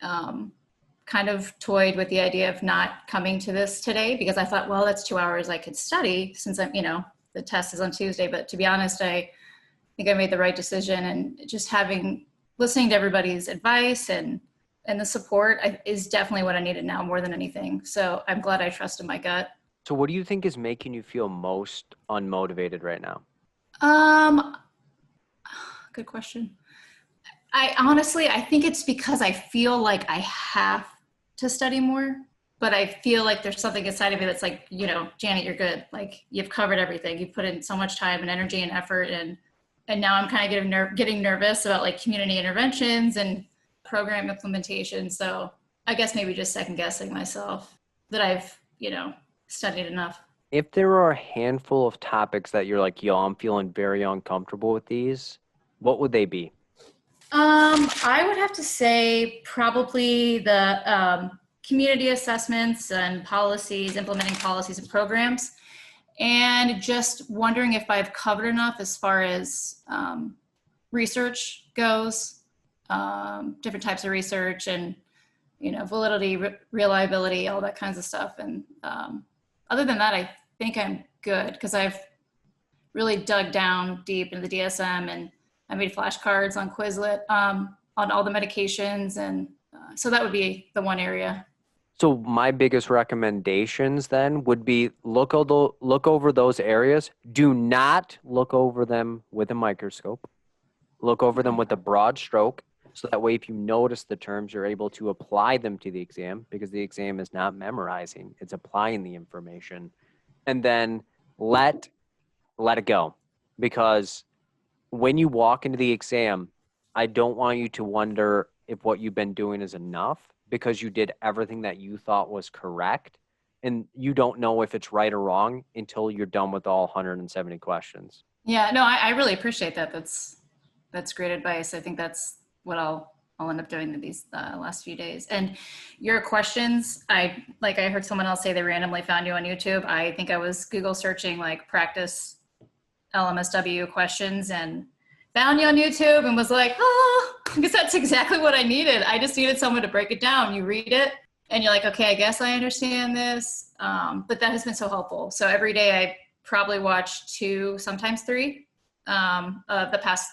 kind of toyed with the idea of not coming to this today, because I thought, well, that's 2 hours I could study since the test is on Tuesday. But to be honest, I think I made the right decision, and just listening to everybody's advice and the support is definitely what I needed now more than anything. So I'm glad I trusted my gut. So what do you think is making you feel most unmotivated right now? Good question. I think it's because I feel like I have to study more, but I feel like there's something inside of me that's like, Janet, you're good. Like, you've covered everything. You've put in so much time and energy and effort. And now I'm kind of getting nervous about like community interventions and program implementation. So I guess maybe just second guessing myself that I've, studied enough. If there are a handful of topics that you're like, yo, I'm feeling very uncomfortable with these, what would they be? I would have to say probably the community assessments and policies, implementing policies and programs, and just wondering if I've covered enough as far as research goes, different types of research and, validity, reliability, all that kinds of stuff. And other than that, I think I'm good, because I've really dug down deep into the DSM, and I made flashcards on Quizlet on all the medications. And so that would be the one area. So my biggest recommendations then would be look over those areas. Do not look over them with a microscope. Look over them with a broad stroke. So that way, if you notice the terms, you're able to apply them to the exam, because the exam is not memorizing, it's applying the information. And then let it go. Because when you walk into the exam, I don't want you to wonder if what you've been doing is enough, because you did everything that you thought was correct, and you don't know if it's right or wrong until you're done with all 170 questions. Yeah, no, I really appreciate that. That's great advice. I think that's what I'll end up doing these last few days. And your questions, I heard someone else say they randomly found you on YouTube. I think I was Google searching like practice LMSW questions and found you on YouTube and was like, because that's exactly what I needed. I just needed someone to break it down. You read it and you're like, okay, I guess I understand this. But that has been so helpful. So every day I probably watch 2, sometimes 3 of the past,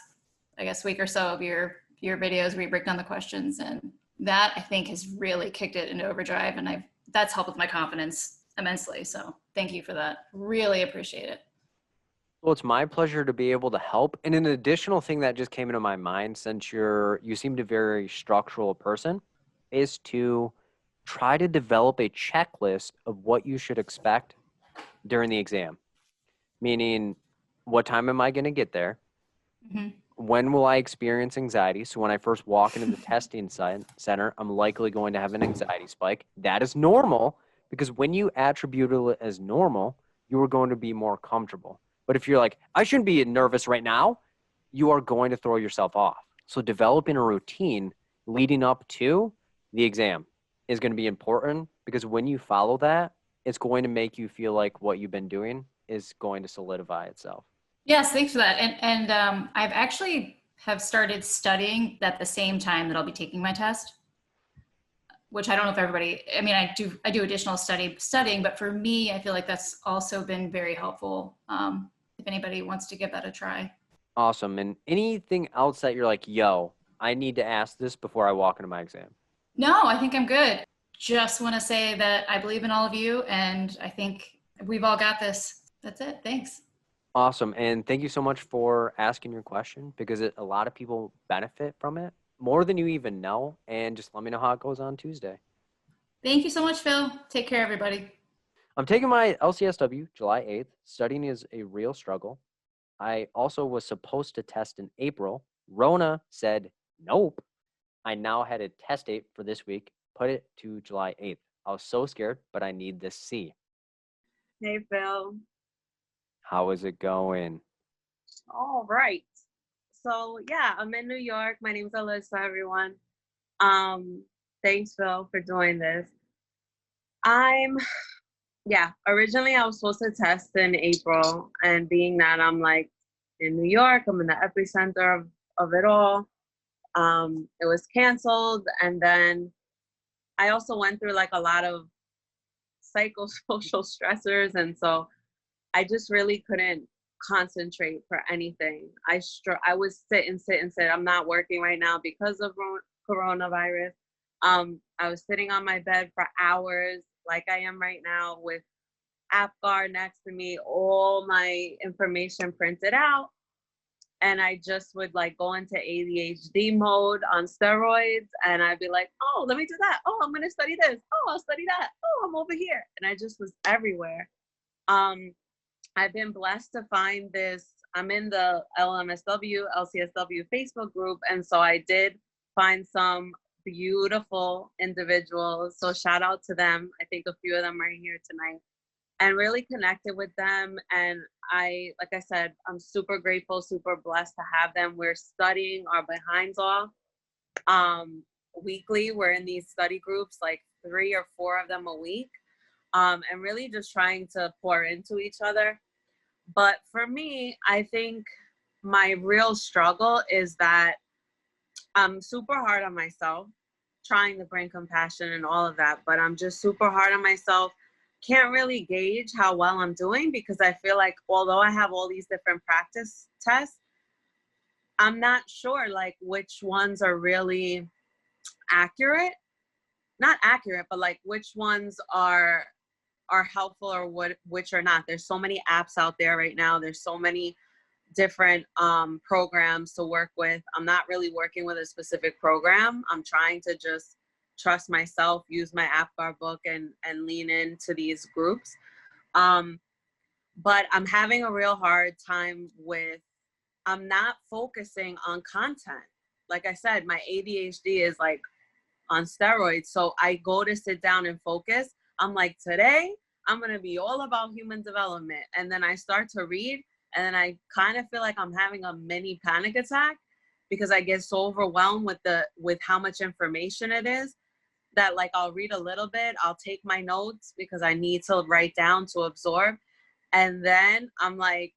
I guess, week or so of your videos where you break down the questions. And that, I think, has really kicked it into overdrive. And that's helped with my confidence immensely. So thank you for that. Really appreciate it. Well, it's my pleasure to be able to help. And an additional thing that just came into my mind, since you seem to be a very structural person, is to try to develop a checklist of what you should expect during the exam. Meaning, what time am I going to get there? Mm-hmm. when will I experience anxiety? So when I first walk into the testing center, I'm likely going to have an anxiety spike. That is normal, because when you attribute it as normal, you are going to be more comfortable. But if you're like, I shouldn't be nervous right now, you are going to throw yourself off. So developing a routine leading up to the exam is going to be important, because when you follow that, it's going to make you feel like what you've been doing is going to solidify itself. Yes, thanks for that. And I've actually have started studying at the same time that I'll be taking my test, which I don't know if everybody, I mean, I do additional studying, but for me, I feel like that's also been very helpful. If anybody wants to give that a try. Awesome. And anything else that you're like, yo, I need to ask this before I walk into my exam? No, I think I'm good. Just want to say that I believe in all of you, and I think we've all got this. That's it. Thanks. Awesome. And thank you so much for asking your question, because a lot of people benefit from it more than you even know. And just let me know how it goes on Tuesday. Thank you so much, Phil. Take care, everybody. I'm taking my LCSW July 8th. Studying is a real struggle. I also was supposed to test in April. Rona said, nope. I now had a test date for this week, put it to July 8th. I was so scared, but I need this C. Hey, Phil. How is it going? All right. So, yeah, I'm in New York. My name's Alyssa, everyone. Thanks, Phil, for doing this. Originally I was supposed to test in April, and being that I'm like in New York, I'm in the epicenter of it all. It was canceled, and then I also went through like a lot of psychosocial stressors, and so I just really couldn't concentrate for anything. I was sit. I'm not working right now because of coronavirus. I was sitting on my bed for hours, like I am right now, with AppGuard next to me, all my information printed out. And I just would like go into ADHD mode on steroids, and I'd be like, oh, let me do that. Oh, I'm gonna study this. Oh, I'll study that. Oh, I'm over here. And I just was everywhere. I've been blessed to find this. I'm in the LMSW, LCSW Facebook group, and so I did find some beautiful individuals. So shout out to them. I think a few of them are here tonight, and really connected with them. And like I said, I'm super grateful, super blessed to have them. We're studying our behinds off. Weekly, we're in these study groups, like 3 or 4 of them a week. And really just trying to pour into each other. But for me, I think my real struggle is that I'm super hard on myself, trying to bring compassion and all of that, but I'm just super hard on myself. Can't really gauge how well I'm doing, because I feel like although I have all these different practice tests, I'm not sure like which ones are really accurate. Not accurate, but like which ones are helpful or which are not. There's so many apps out there right now. There's so many different programs to work with. I'm not really working with a specific program. I'm trying to just trust myself, use my AppGuard book, and lean into these groups. But I'm having a real hard time I'm not focusing on content. Like I said, my ADHD is like on steroids. So I go to sit down and focus. I'm like, today, I'm going to be all about human development. And then I start to read, and then I kind of feel like I'm having a mini panic attack, because I get so overwhelmed with how much information it is, that like I'll read a little bit, I'll take my notes because I need to write down to absorb. And then I'm like,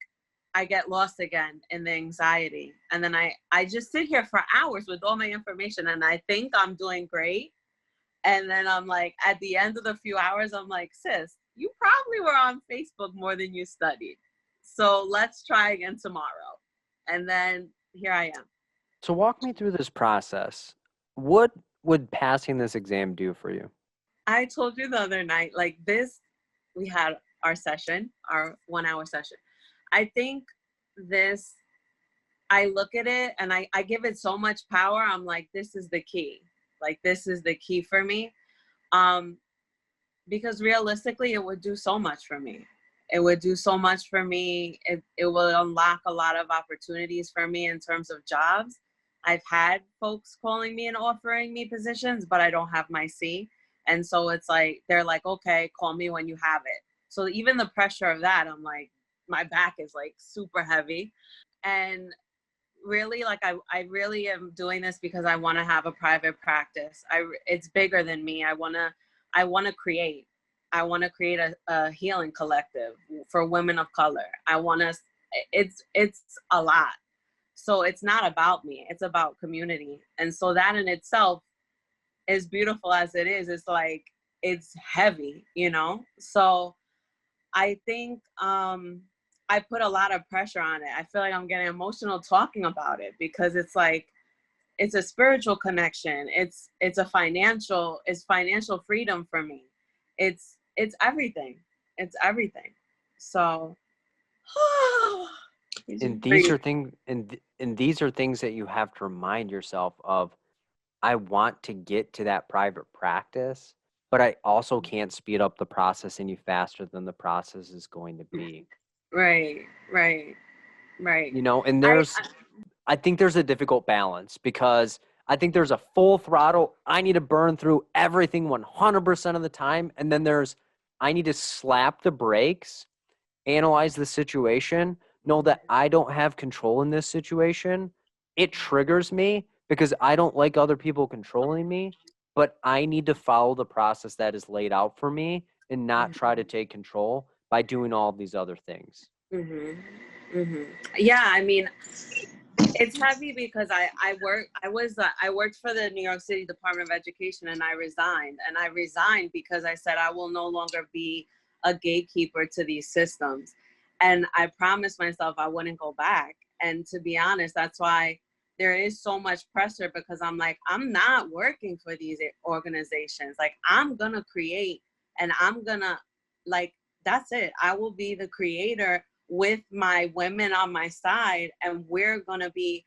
I get lost again in the anxiety. And then I just sit here for hours with all my information, and I think I'm doing great. And then I'm like, at the end of the few hours, I'm like, sis, you probably were on Facebook more than you studied. So let's try again tomorrow. And then here I am. So walk me through this process. What would passing this exam do for you? I told you the other night, like this, we had our session, our 1-hour session. I think this, I look at it and I give it so much power. I'm like, this is the key. Like, this is the key for me. Because realistically, it would do so much for me. It would do so much for me. It will unlock a lot of opportunities for me in terms of jobs. I've had folks calling me and offering me positions, but I don't have my C. And so it's like, they're like, okay, call me when you have it. So even the pressure of that, I'm like, my back is like super heavy. And really, like, I really am doing this because I want to have a private practice. It's bigger than me. I want to create. I want to create a healing collective for women of color. It's a lot. So it's not about me. It's about community. And so that in itself, as beautiful as it is, it's like, it's heavy, you know? So I think I put a lot of pressure on it. I feel like I'm getting emotional talking about it because it's like, it's a spiritual connection. It's financial freedom for me. It's everything. It's everything. So And these are things, and these are things that you have to remind yourself of. I want to get to that private practice, but I also can't speed up the process any faster than the process is going to be. Right. You know, and I think there's a difficult balance because I think there's a full throttle. I need to burn through everything 100% of the time. And then I need to slap the brakes, analyze the situation, know that I don't have control in this situation. It triggers me because I don't like other people controlling me, but I need to follow the process that is laid out for me and not try to take control by doing all of these other things. Yeah, I mean, it's heavy because I worked for the New York City Department of Education, and I resigned because I said I will no longer be a gatekeeper to these systems, and I promised myself I wouldn't go back. And to be honest, that's why there is so much pressure, because I'm like, I'm not working for these organizations. Like, I'm gonna create, and I'm gonna, like, that's it. I will be the creator with my women on my side, and we're going to be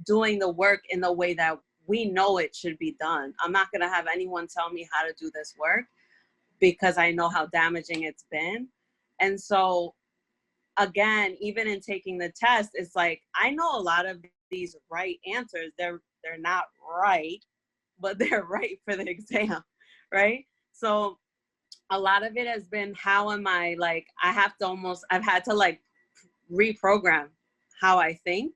doing the work in the way that we know it should be done. I'm not going to have anyone tell me how to do this work because I know how damaging it's been. And so again, even in taking the test, it's like, I know a lot of these right answers. They're not right, but they're right for the exam, right? So a lot of it has been, how am I, like, I've had to like reprogram how I think,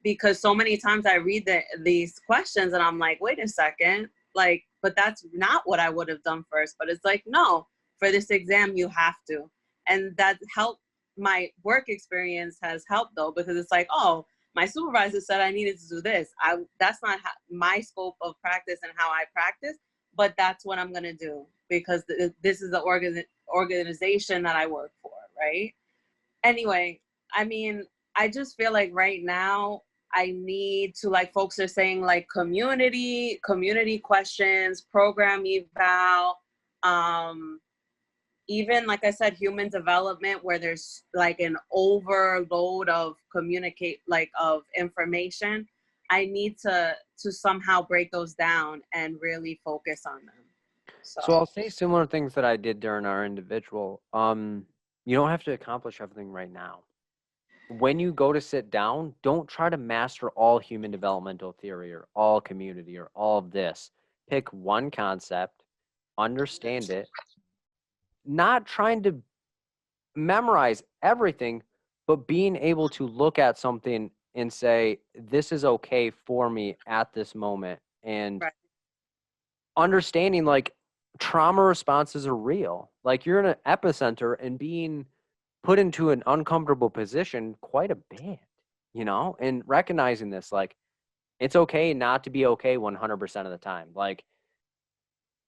because so many times I read these questions and I'm like, wait a second, like, but that's not what I would have done first. But it's like, no, for this exam, you have to. And that helped. My work experience has helped though, because it's like, oh, my supervisor said I needed to do this. That's not my scope of practice and how I practice, but that's what I'm going to do because this is the organization that I work for, right? Anyway, I mean, I just feel like right now I need to, like folks are saying, like community questions, program eval, even like I said, human development, where there's like an overload of of information. I need to somehow break those down and really focus on them. So I'll say similar things that I did during our individual. You don't have to accomplish everything right now. When you go to sit down, don't try to master all human developmental theory or all community or all of this. Pick one concept, understand it, not trying to memorize everything, but being able to look at something and say, this is okay for me at this moment. And understanding, like, trauma responses are real. Like, you're in an epicenter and being put into an uncomfortable position quite a bit, you know, and recognizing this, like, it's okay not to be okay 100% of the time. Like,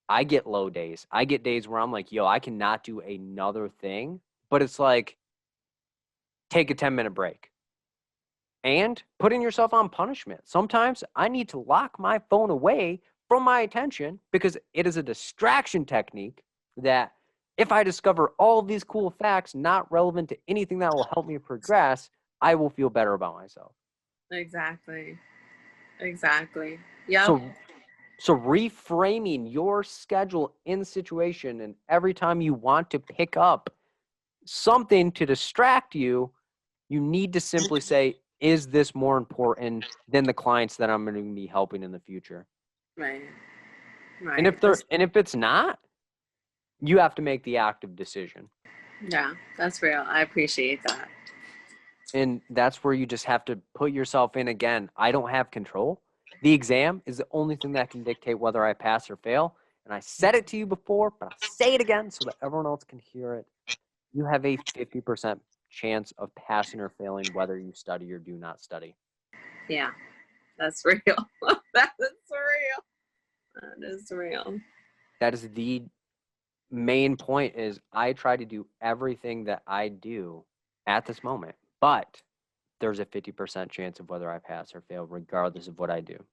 I get low days. I get days where I'm like, yo, I cannot do another thing, but it's like, take a 10-minute break and putting yourself on punishment. Sometimes I need to lock my phone away from my attention because it is a distraction technique that if I discover all of these cool facts not relevant to anything that will help me progress, I will feel better about myself. Exactly. Yeah. So reframing your schedule in situation, and every time you want to pick up something to distract you, you need to simply say, is this more important than the clients that I'm going to be helping in the future? Right. And if it's not, you have to make the active decision. Yeah, that's real. I appreciate that. And that's where you just have to put yourself in again. I don't have control. The exam is the only thing that can dictate whether I pass or fail. And I said it to you before, but I'll say it again so that everyone else can hear it. You have a 50% chance of passing or failing whether you study or do not study. Yeah, that's real. That is real. That is real. That is the main point. Is I try to do everything that I do at this moment, but there's a 50% chance of whether I pass or fail regardless of what I do.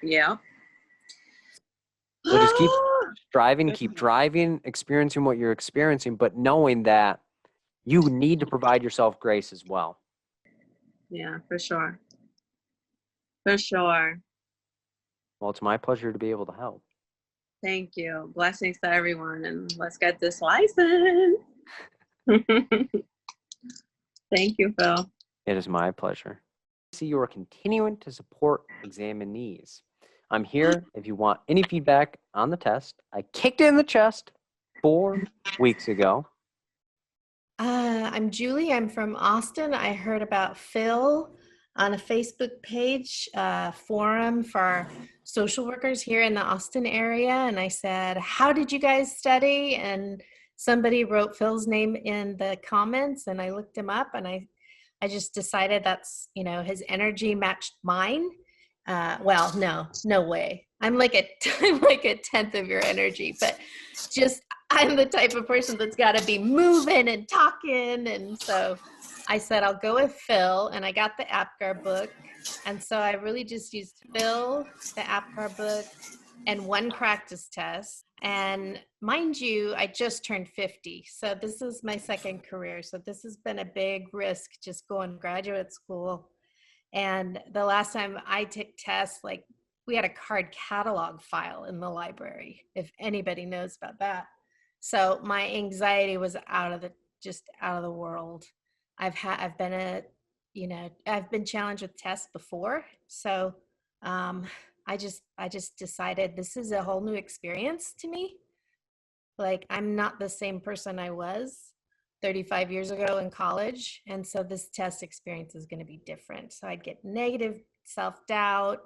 Yeah. So just keep striving, keep driving, experiencing what you're experiencing, but knowing that you need to provide yourself grace as well. Yeah, for sure. For sure. Well, it's my pleasure to be able to help. Thank you. Blessings to everyone, and let's get this license. Thank you, Phil. It is my pleasure. See, you are continuing to support examinees. I'm here if you want any feedback on the test. I kicked it in the chest 4 weeks ago. I'm Julie. I'm from Austin. I heard about Phil on a Facebook page, forum for social workers here in the Austin area. And I said, how did you guys study? And somebody wrote Phil's name in the comments, and I looked him up, and I just decided that's, his energy matched mine. Well, no way. I'm like a 10th of your energy, but just, I'm the type of person that's got to be moving and talking. And so I said, I'll go with Phil, and I got the APGAR book. And so I really just used Phil, the APGAR book, and one practice test. And mind you, I just turned 50. So this is my second career. So this has been a big risk just going to graduate school. And the last time I took tests, like, we had a card catalog file in the library, if anybody knows about that. So my anxiety was out of the world. I've been challenged with tests before. So I just decided this is a whole new experience to me. Like, I'm not the same person I was 35 years ago in college. And so this test experience is going to be different. So I'd get negative self-doubt.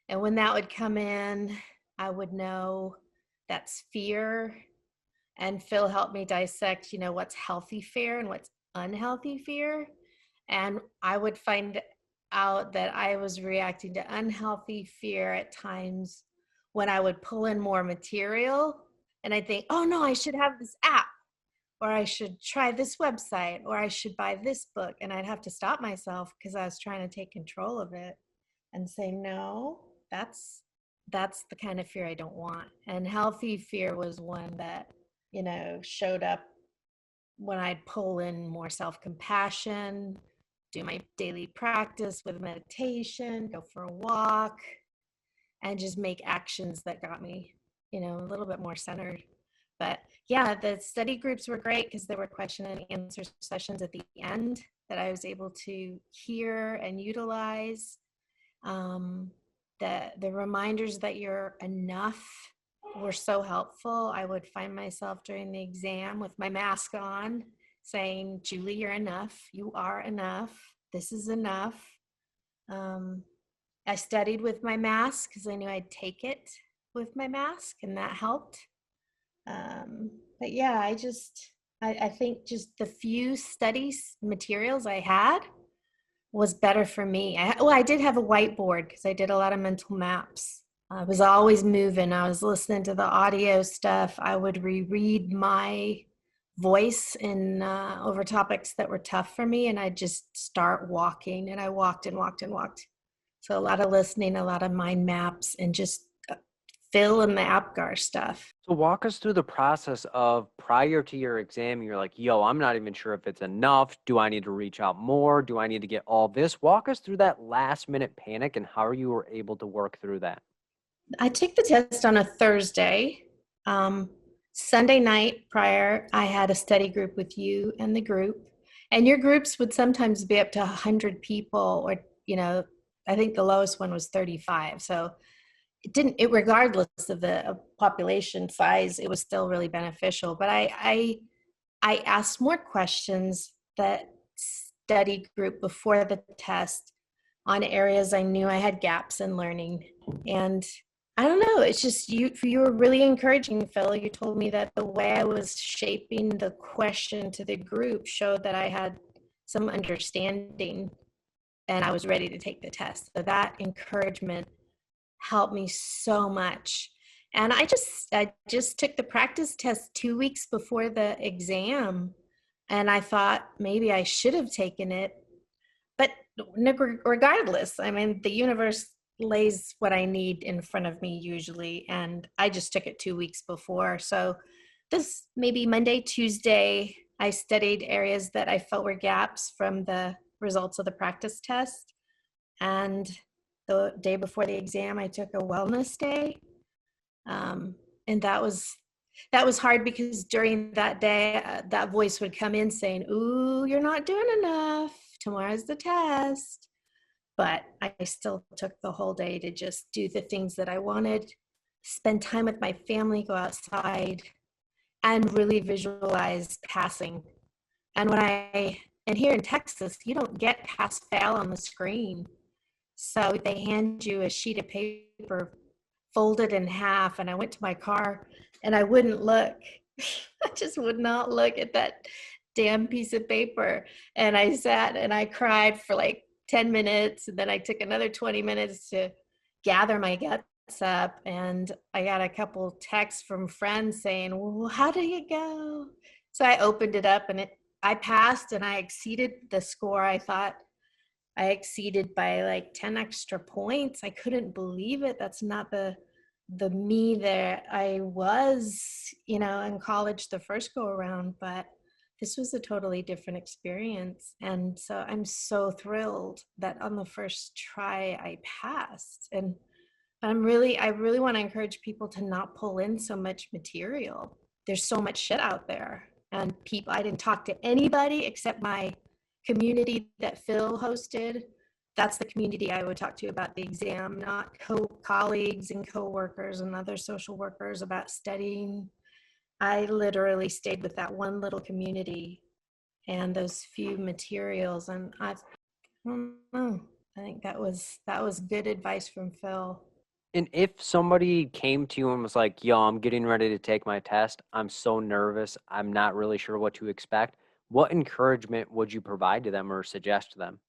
And when that would come in, I would know that's fear. And Phil helped me dissect, what's healthy fear and what's unhealthy fear. And I would find out that I was reacting to unhealthy fear at times when I would pull in more material. And I'd think, oh no, I should have this app, or I should try this website, or I should buy this book. And I'd have to stop myself because I was trying to take control of it and say, no, that's the kind of fear I don't want. And healthy fear was one that, showed up when I'd pull in more self-compassion, do my daily practice with meditation, go for a walk, and just make actions that got me, a little bit more centered. But yeah, the study groups were great because there were question and answer sessions at the end that I was able to hear and utilize. The reminders that you're enough were so helpful. I would find myself during the exam with my mask on saying, Julie, you're enough. You are enough. This is enough. I studied with my mask because I knew I'd take it with my mask, and that helped. But yeah, I think just the few studies materials I had was better for me. I did have a whiteboard because I did a lot of mental maps. I was always moving. I was listening to the audio stuff. I would reread my voice in over topics that were tough for me, and I'd just start walking, and I walked and walked and walked. So a lot of listening, a lot of mind maps, and just fill in the APGAR stuff. So walk us through the process of prior to your exam. You're like, yo, I'm not even sure if it's enough. Do I need to reach out more? Do I need to get all this? Walk us through that last minute panic and how you were able to work through that. I took the test on a Thursday. Sunday night prior, I had a study group with you and the group, and your groups would sometimes be up to 100 people, or, I think the lowest one was 35. So regardless of the population size, it was still really beneficial. But I asked more questions that study group before the test on areas I knew I had gaps in learning. And I don't know, it's just you were really encouraging, Phil. You told me that the way I was shaping the question to the group showed that I had some understanding and I was ready to take the test. So that encouragement helped me so much. And I just took the practice test 2 weeks before the exam, and I thought maybe I should have taken it. But regardless, I mean, the universe lays what I need in front of me usually, and I just took it 2 weeks before. So this maybe Monday, Tuesday, I studied areas that I felt were gaps from the results of the practice test. And the day before the exam, I took a wellness day. And that was hard because during that day, that voice would come in saying, "Ooh, you're not doing enough. Tomorrow's the test." But I still took the whole day to just do the things that I wanted, spend time with my family, go outside, and really visualize passing. And and here in Texas, you don't get pass fail on the screen. So they hand you a sheet of paper folded in half, and I went to my car and I wouldn't look. I just would not look at that damn piece of paper. And I sat and I cried for like 10 minutes. And then I took another 20 minutes to gather my guts up. And I got a couple texts from friends saying, "Well, how did it go?" So I opened it up and I passed, and I exceeded the score. I thought I exceeded by like 10 extra points. I couldn't believe it. That's not the me that I was, in college the first go around, but this was a totally different experience. And so I'm so thrilled that on the first try I passed. And I really want to encourage people to not pull in so much material. There's so much shit out there. And I didn't talk to anybody except my community that Phil hosted. That's the community I would talk to about the exam, not colleagues and coworkers and other social workers about studying. I literally stayed with that one little community and those few materials. And I don't know. I think that was good advice from Phil. And if somebody came to you and was like, "Yo, I'm getting ready to take my test. I'm so nervous. I'm not really sure what to expect," what encouragement would you provide to them or suggest to them?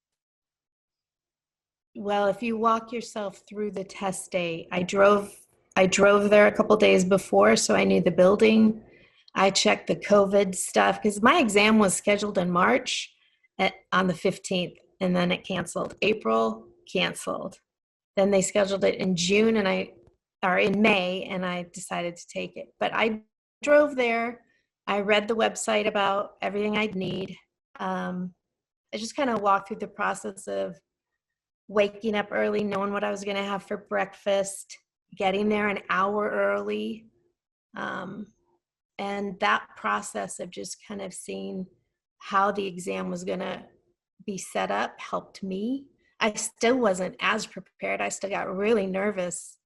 Well, if you walk yourself through the test day, I drove there a couple days before, so I knew the building. I checked the COVID stuff because my exam was scheduled in March on the 15th, and then it canceled. April canceled. Then they scheduled it in June or in May, and I decided to take it. But I drove there. I read the website about everything I'd need. I just kind of walked through the process of waking up early, knowing what I was going to have for breakfast, getting there an hour early. And that process of just kind of seeing how the exam was going to be set up helped me. I still wasn't as prepared. I still got really nervous.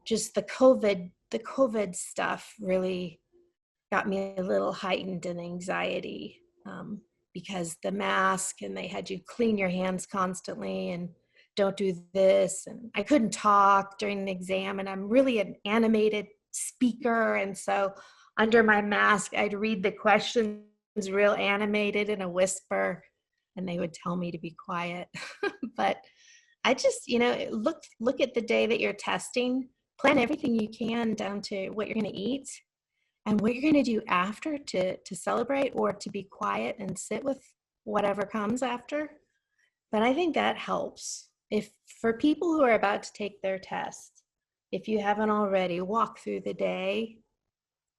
Just the COVID stuff really got me a little heightened in anxiety. Because the mask, and they had you clean your hands constantly and don't do this. And I couldn't talk during the exam, and I'm really an animated speaker. And so under my mask, I'd read the questions real animated in a whisper, and they would tell me to be quiet. But I just, look at the day that you're testing, plan everything you can down to what you're going to eat and what you're going to do after to celebrate or to be quiet and sit with whatever comes after. But I think that helps. If for people who are about to take their test, if you haven't already, walk through the day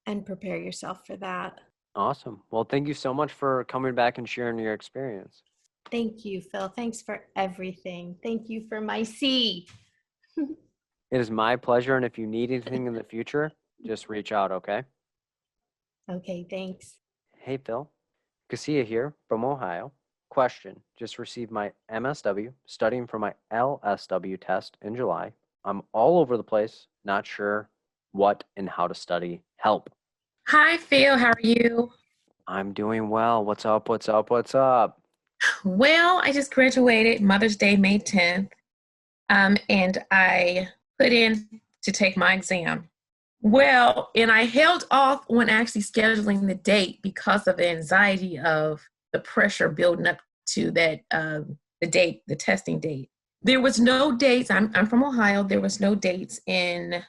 and prepare yourself for that. Awesome. Well, thank you so much for coming back and sharing your experience. Thank you, Phil. Thanks for everything. Thank you for my C. It is my pleasure. And if you need anything in the future, just reach out, okay? Okay, thanks. Hey, Phil. Cassia here from Ohio. Question. Just received my MSW, studying for my LSW test in July. I'm all over the place, not sure what and how to study. Help. Hi, Phil. How are you? I'm doing well. What's up? What's up? What's up? Well, I just graduated Mother's Day, May 10th, and I put in to take my exam. Well, and I held off on actually scheduling the date because of the anxiety of the pressure building up to that the date, the testing date. There was no dates. I'm from Ohio. There was no dates in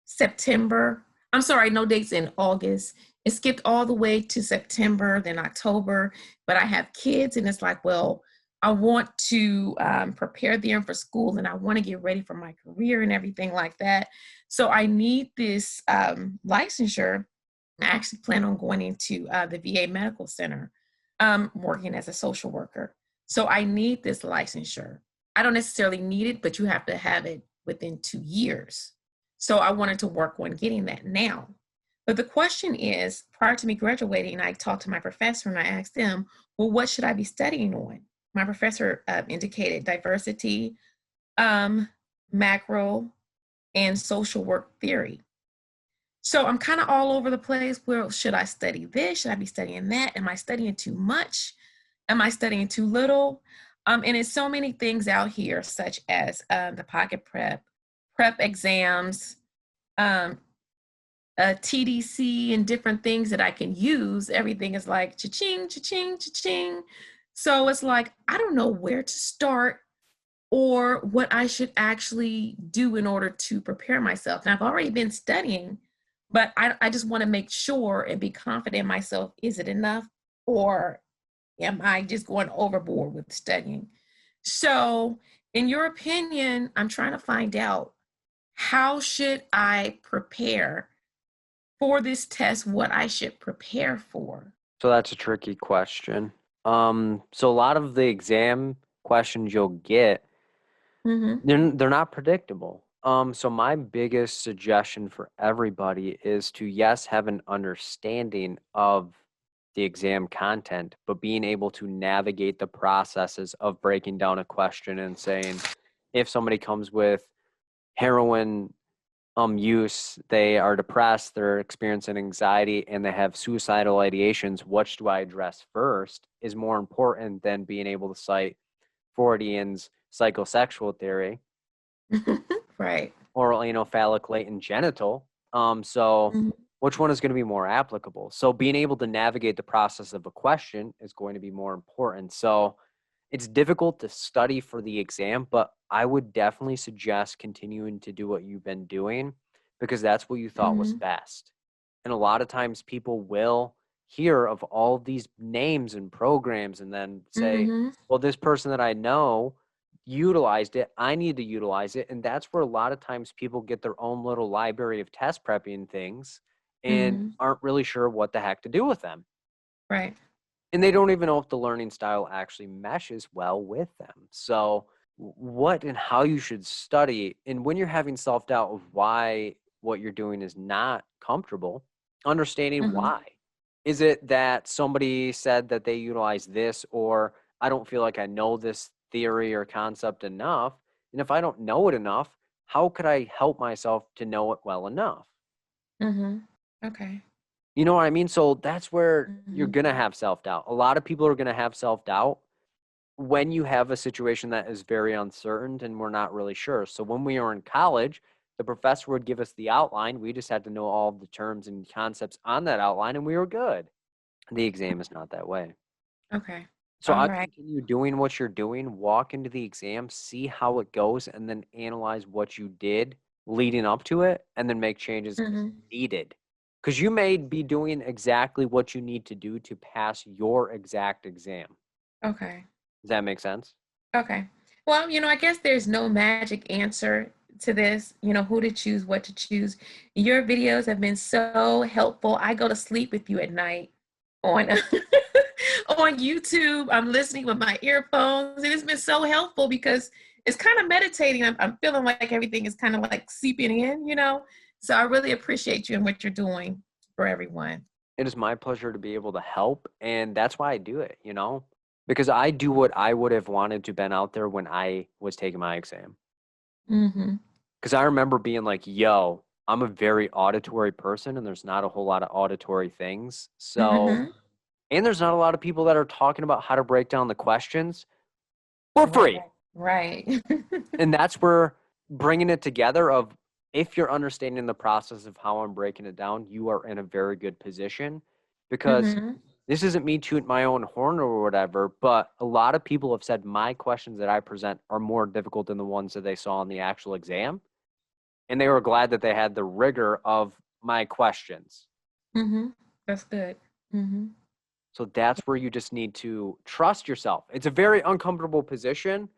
September. I'm sorry, no dates in August. It skipped all the way to September, then October. But I have kids, and it's like, well, I want to prepare them for school, and I want to get ready for my career and everything like that. So I need this licensure. I actually plan on going into the VA Medical Center, working as a social worker. So I need this licensure. I don't necessarily need it, but you have to have it within 2 years. So I wanted to work on getting that now. But the question is, prior to me graduating, I talked to my professor and I asked them, well, what should I be studying on? My professor indicated diversity, macro, and social work theory. So I'm kind of all over the place. Well, should I study this? Should I be studying that? Am I studying too much? Am I studying too little? And it's so many things out here, such as the pocket prep exams, TDC, and different things that I can use. Everything is like cha-ching, cha-ching, cha-ching. So it's like, I don't know where to start or what I should actually do in order to prepare myself. Now, I've already been studying, but I just want to make sure and be confident in myself. Is it enough, or am I just going overboard with studying? So in your opinion, I'm trying to find out, how should I prepare for this test, what I should prepare for? So that's a tricky question. So a lot of the exam questions you'll get, they're not predictable. So my biggest suggestion for everybody is to, yes, have an understanding of the exam content, but being able to navigate the processes of breaking down a question and saying, if somebody comes with heroin use, they are depressed, they're experiencing anxiety, and they have suicidal ideations, which do I address first, is more important than being able to cite Freudian's psychosexual theory. Right. Or, phallic latent genital. So which one is going to be more applicable? So being able to navigate the process of a question is going to be more important. So it's difficult to study for the exam, but I would definitely suggest continuing to do what you've been doing, because that's what you thought was best. And a lot of times people will hear of all of these names and programs and then say, well, this person that I know utilized it, I need to utilize it. And that's where a lot of times people get their own little library of test prepping things and aren't really sure what the heck to do with them. Right. And they don't even know if the learning style actually meshes well with them. So what and how you should study, and when you're having self-doubt of why what you're doing is not comfortable, understanding why. Is it that somebody said that they utilize this, or I don't feel like I know this theory or concept enough? And if I don't know it enough, how could I help myself to know it well enough? Okay. You know what I mean? So that's where you're going to have self-doubt. A lot of people are going to have self-doubt when you have a situation that is very uncertain and we're not really sure. So when we were in college, the professor would give us the outline. We just had to know all of the terms and concepts on that outline, and we were good. The exam is not that way. Okay. So All I'd right. continue doing what you're doing, walk into the exam, see how it goes, and then analyze what you did leading up to it, and then make changes needed. Because you may be doing exactly what you need to do to pass your exact exam. Okay. Does that make sense? Okay. Well, I guess there's no magic answer to this, who to choose, what to choose. Your videos have been so helpful. I go to sleep with you at night on on YouTube. I'm listening with my earphones, and it's been so helpful because it's kind of meditating. I'm feeling like everything is kind of like seeping in, So I really appreciate you and what you're doing for everyone. It is my pleasure to be able to help, and that's why I do it, because I do what I would have wanted to been out there when I was taking my exam. Mm-hmm. Because I remember being like, yo, I'm a very auditory person, and there's not a whole lot of auditory things. So, Mm-hmm. and there's not a lot of people that are talking about how to break down the questions for free. Right. And that's where bringing it together of, if you're understanding the process of how I'm breaking it down, you are in a very good position, because Mm-hmm. this isn't me tooting my own horn or whatever, but a lot of people have said my questions that I present are more difficult than the ones that they saw in the actual exam. And they were glad that they had the rigor of my questions. Mm-hmm. That's good. Mm-hmm. So that's where you just need to trust yourself. It's a very uncomfortable position, It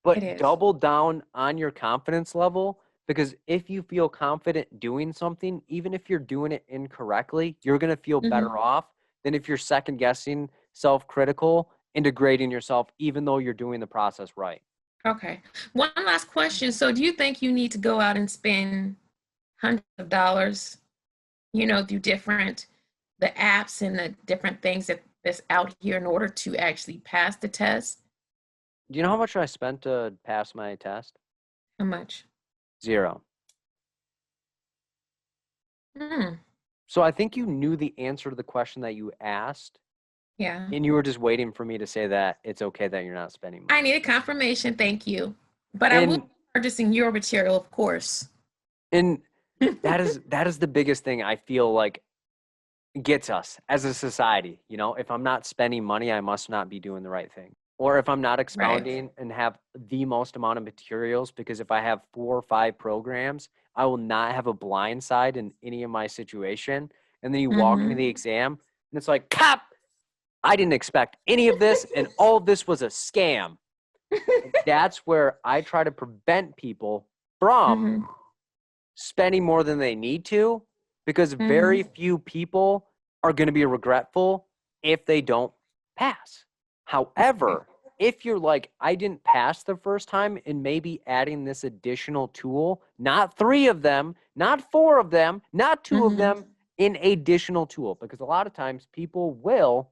but is. double down on your confidence level, because if you feel confident doing something, even if you're doing it incorrectly, you're going to feel Mm-hmm. better off than if you're second guessing, self-critical, and degrading yourself, even though you're doing the process right. Okay. One last question. So do you think you need to go out and spend hundreds of dollars, through the apps and the different things that's out here in order to actually pass the test? Do you know how much I spent to pass my test? How much? 0. Hmm. So I think you knew the answer to the question that you asked, Yeah. and you were just waiting for me to say that it's okay that you're not spending money. I needed confirmation. Thank you. But I will be purchasing your material, of course. And that is the biggest thing I feel like gets us as a society. If I'm not spending money, I must not be doing the right thing. Or if I'm not expounding and have the most amount of materials, because if I have 4 or 5 programs, I will not have a blind side in any of my situation. And then you walk into the exam and it's like, pop, I didn't expect any of this, and all of this was a scam. That's where I try to prevent people from spending more than they need to, because very few people are going to be regretful if they don't pass. However, if you're like, I didn't pass the first time, and maybe adding this additional tool, not 3 of them, not 4 of them, not 2 of them, an additional tool, because a lot of times people will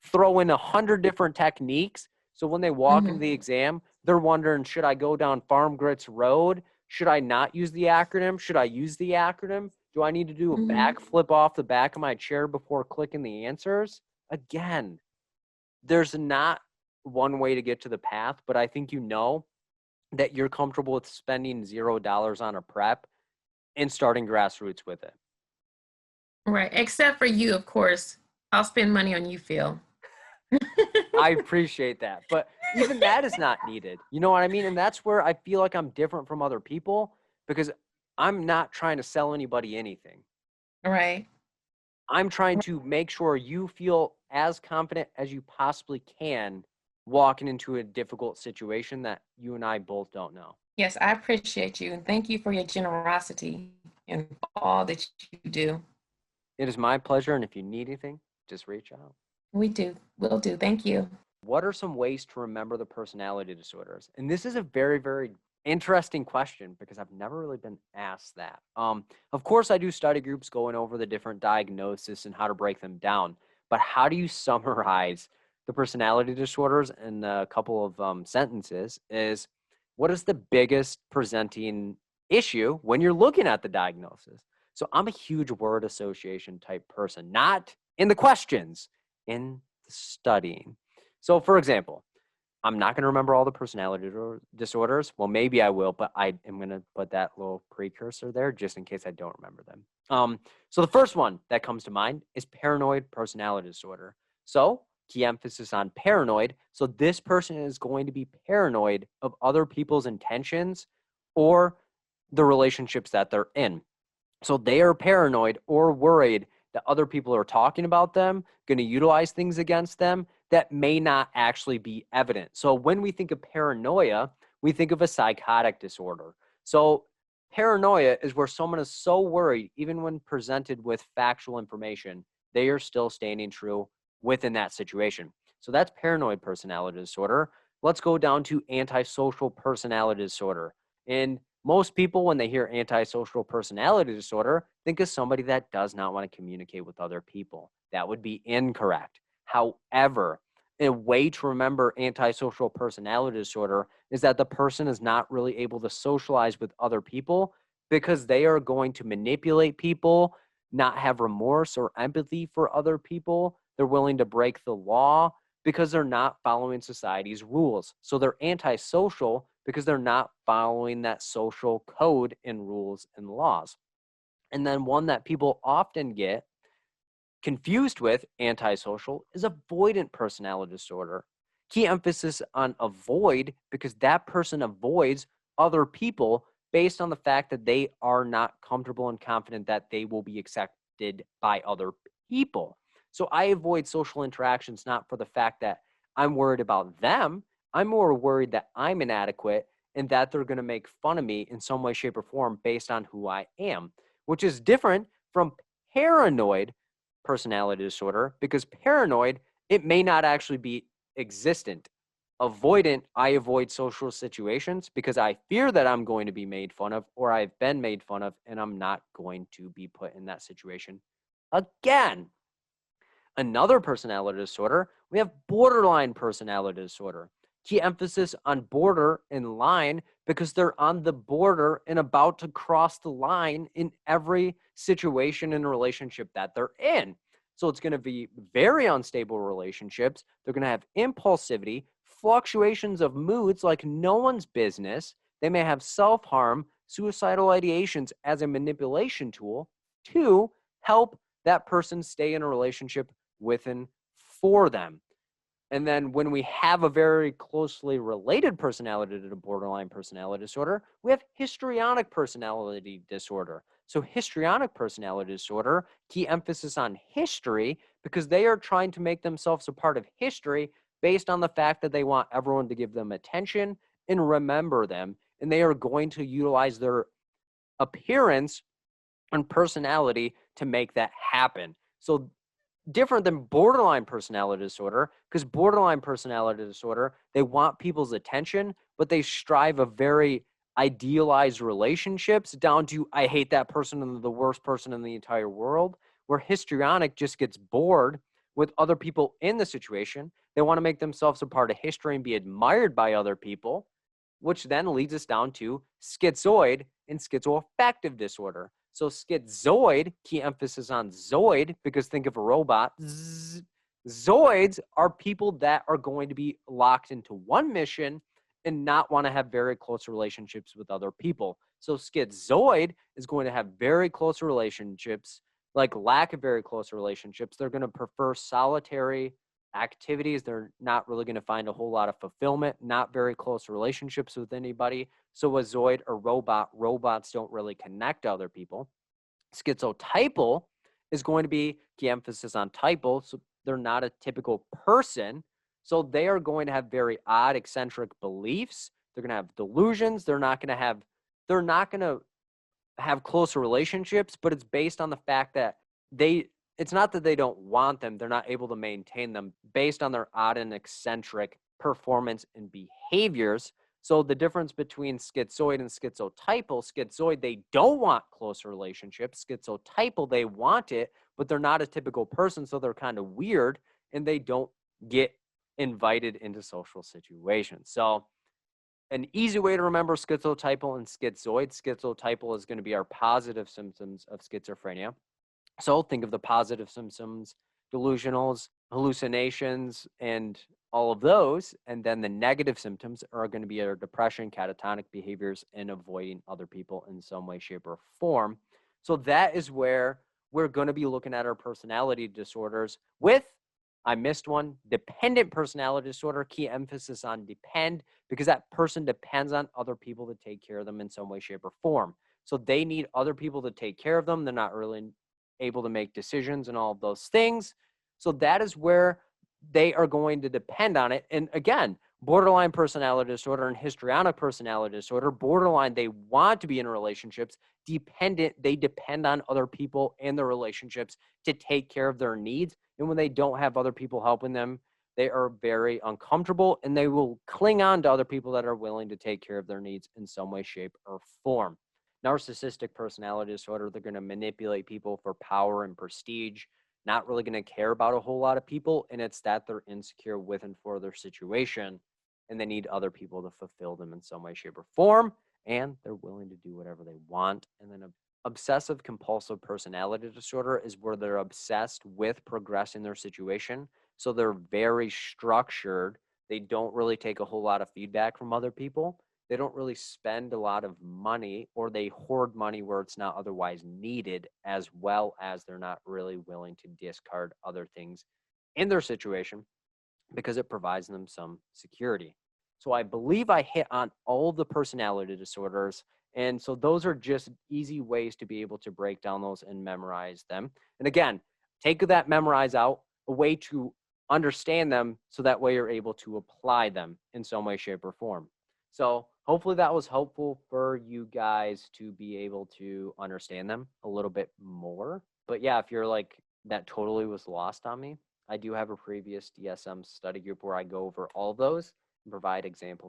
throw in 100 different techniques. So when they walk into the exam, they're wondering, should I go down Farm Grits Road? Should I not use the acronym? Should I use the acronym? Do I need to do a backflip off the back of my chair before clicking the answers? Again, there's not one way to get to the path, but I think that you're comfortable with spending $0 on a prep and starting grassroots with it. Right. Except for you, of course. I'll spend money on you, Phil. I appreciate that. But even that is not needed. You know what I mean? And that's where I feel like I'm different from other people, because I'm not trying to sell anybody anything. Right. I'm trying to make sure you feel as confident as you possibly can walking into a difficult situation that you and I both don't know. Yes, I appreciate you. And thank you for your generosity and all that you do. It is my pleasure. And if you need anything, just reach out. We do. We'll do. Thank you. What are some ways to remember the personality disorders? And this is a very, very interesting question, because I've never really been asked that. Of course, I do study groups going over the different diagnoses and how to break them down. But how do you summarize the personality disorders in a couple of sentences? Is, what is the biggest presenting issue when you're looking at the diagnosis? So I'm a huge word association type person, not in the questions, in the studying. So, for example, I'm not going to remember all the personality disorders. Well, maybe I will, but I am going to put that little precursor there just in case I don't remember them. So the first one that comes to mind is paranoid personality disorder. So key emphasis on paranoid. So this person is going to be paranoid of other people's intentions or the relationships that they're in. So they are paranoid or worried that other people are talking about them, going to utilize things against them that may not actually be evident. So when we think of paranoia, we think of a psychotic disorder. So paranoia is where someone is so worried, even when presented with factual information, they are still standing true within that situation. So that's paranoid personality disorder. Let's go down to antisocial personality disorder. And Most people, when they hear antisocial personality disorder, think of somebody that does not want to communicate with other people. That would be incorrect. However, a way to remember antisocial personality disorder is that the person is not really able to socialize with other people because they are going to manipulate people, not have remorse or empathy for other people. They're willing to break the law because they're not following society's rules. So they're antisocial because they're not following that social code and rules and laws. And then one that people often get confused with antisocial is avoidant personality disorder. Key emphasis on avoid because that person avoids other people based on the fact that they are not comfortable and confident that they will be accepted by other people. So I avoid social interactions not for the fact that I'm worried about them. I'm more worried that I'm inadequate and that they're going to make fun of me in some way, shape, or form based on who I am, which is different from paranoid personality disorder, because paranoid, it may not actually be existent. Avoidant, I avoid social situations because I fear that I'm going to be made fun of or I've been made fun of and I'm not going to be put in that situation again. Another personality disorder, we have borderline personality disorder. Key emphasis on border and line because they're on the border and about to cross the line in every situation and relationship that they're in. So it's going to be very unstable relationships. They're going to have impulsivity, fluctuations of moods like no one's business. They may have self-harm, suicidal ideations as a manipulation tool to help that person stay in a relationship with and for them. And then when we have a very closely related personality to the borderline personality disorder, we have histrionic personality disorder. So histrionic personality disorder, key emphasis on history, because they are trying to make themselves a part of history based on the fact that they want everyone to give them attention and remember them. And they are going to utilize their appearance and personality to make that happen. So different than borderline personality disorder, because borderline personality disorder, they want people's attention, but they strive a very idealized relationships down to, I hate that person and they're the worst person in the entire world, where histrionic just gets bored with other people in the situation. They want to make themselves a part of history and be admired by other people, which then leads us down to schizoid and schizoaffective disorder. So schizoid, key emphasis on zoid, because think of a robot. Zoids are people that are going to be locked into one mission and not want to have very close relationships with other people. So schizoid is going to have very close relationships, like lack of very close relationships. They're going to prefer solitary activities. They're not really going to find a whole lot of fulfillment, not very close relationships with anybody. So a zoid or robot, robots don't really connect to other people. Schizotypal is going to be key emphasis on typal. So they're not a typical person. So they are going to have very odd, eccentric beliefs. They're going to have delusions. They're not going to have closer relationships, but it's based on the fact that it's not that they don't want them, they're not able to maintain them based on their odd and eccentric performance and behaviors. So the difference between schizoid and schizoid, they don't want closer relationships. Schizotypal, they want it, but they're not a typical person, so they're kind of weird, and they don't get invited into social situations. So an easy way to remember schizotypal and schizoid. Schizotypal is going to be our positive symptoms of schizophrenia. So think of the positive symptoms, delusionals, hallucinations, and all of those. And then the negative symptoms are going to be our depression, catatonic behaviors, and avoiding other people in some way, shape, or form. So that is where we're going to be looking at our personality disorders with, I missed one, dependent personality disorder, key emphasis on depend, because that person depends on other people to take care of them in some way, shape, or form. So they need other people to take care of them. They're not really able to make decisions and all of those things. So that is where they are going to depend on it. And again, borderline personality disorder and histrionic personality disorder, borderline, they want to be in relationships. Dependent, they depend on other people and their relationships to take care of their needs. And when they don't have other people helping them They are very uncomfortable, and they will cling on to other people that are willing to take care of their needs in some way, shape, or form. Narcissistic personality disorder, they're going to manipulate people for power and prestige, not really going to care about a whole lot of people, and it's that they're insecure with and for their situation, and they need other people to fulfill them in some way, shape, or form, and they're willing to do whatever they want. And then obsessive compulsive personality disorder is where they're obsessed with progressing their situation. So they're very structured. They don't really take a whole lot of feedback from other people. They don't really spend a lot of money, or they hoard money where it's not otherwise needed, as well as they're not really willing to discard other things in their situation because it provides them some security. So I believe I hit on all the personality disorders. And so those are just easy ways to be able to break down those and memorize them. And again, take that memorize out, a way to understand them, so that way you're able to apply them in some way, shape, or form. So hopefully that was helpful for you guys to be able to understand them a little bit more. But yeah, if you're like, that totally was lost on me, I do have a previous DSM study group where I go over all of those and provide examples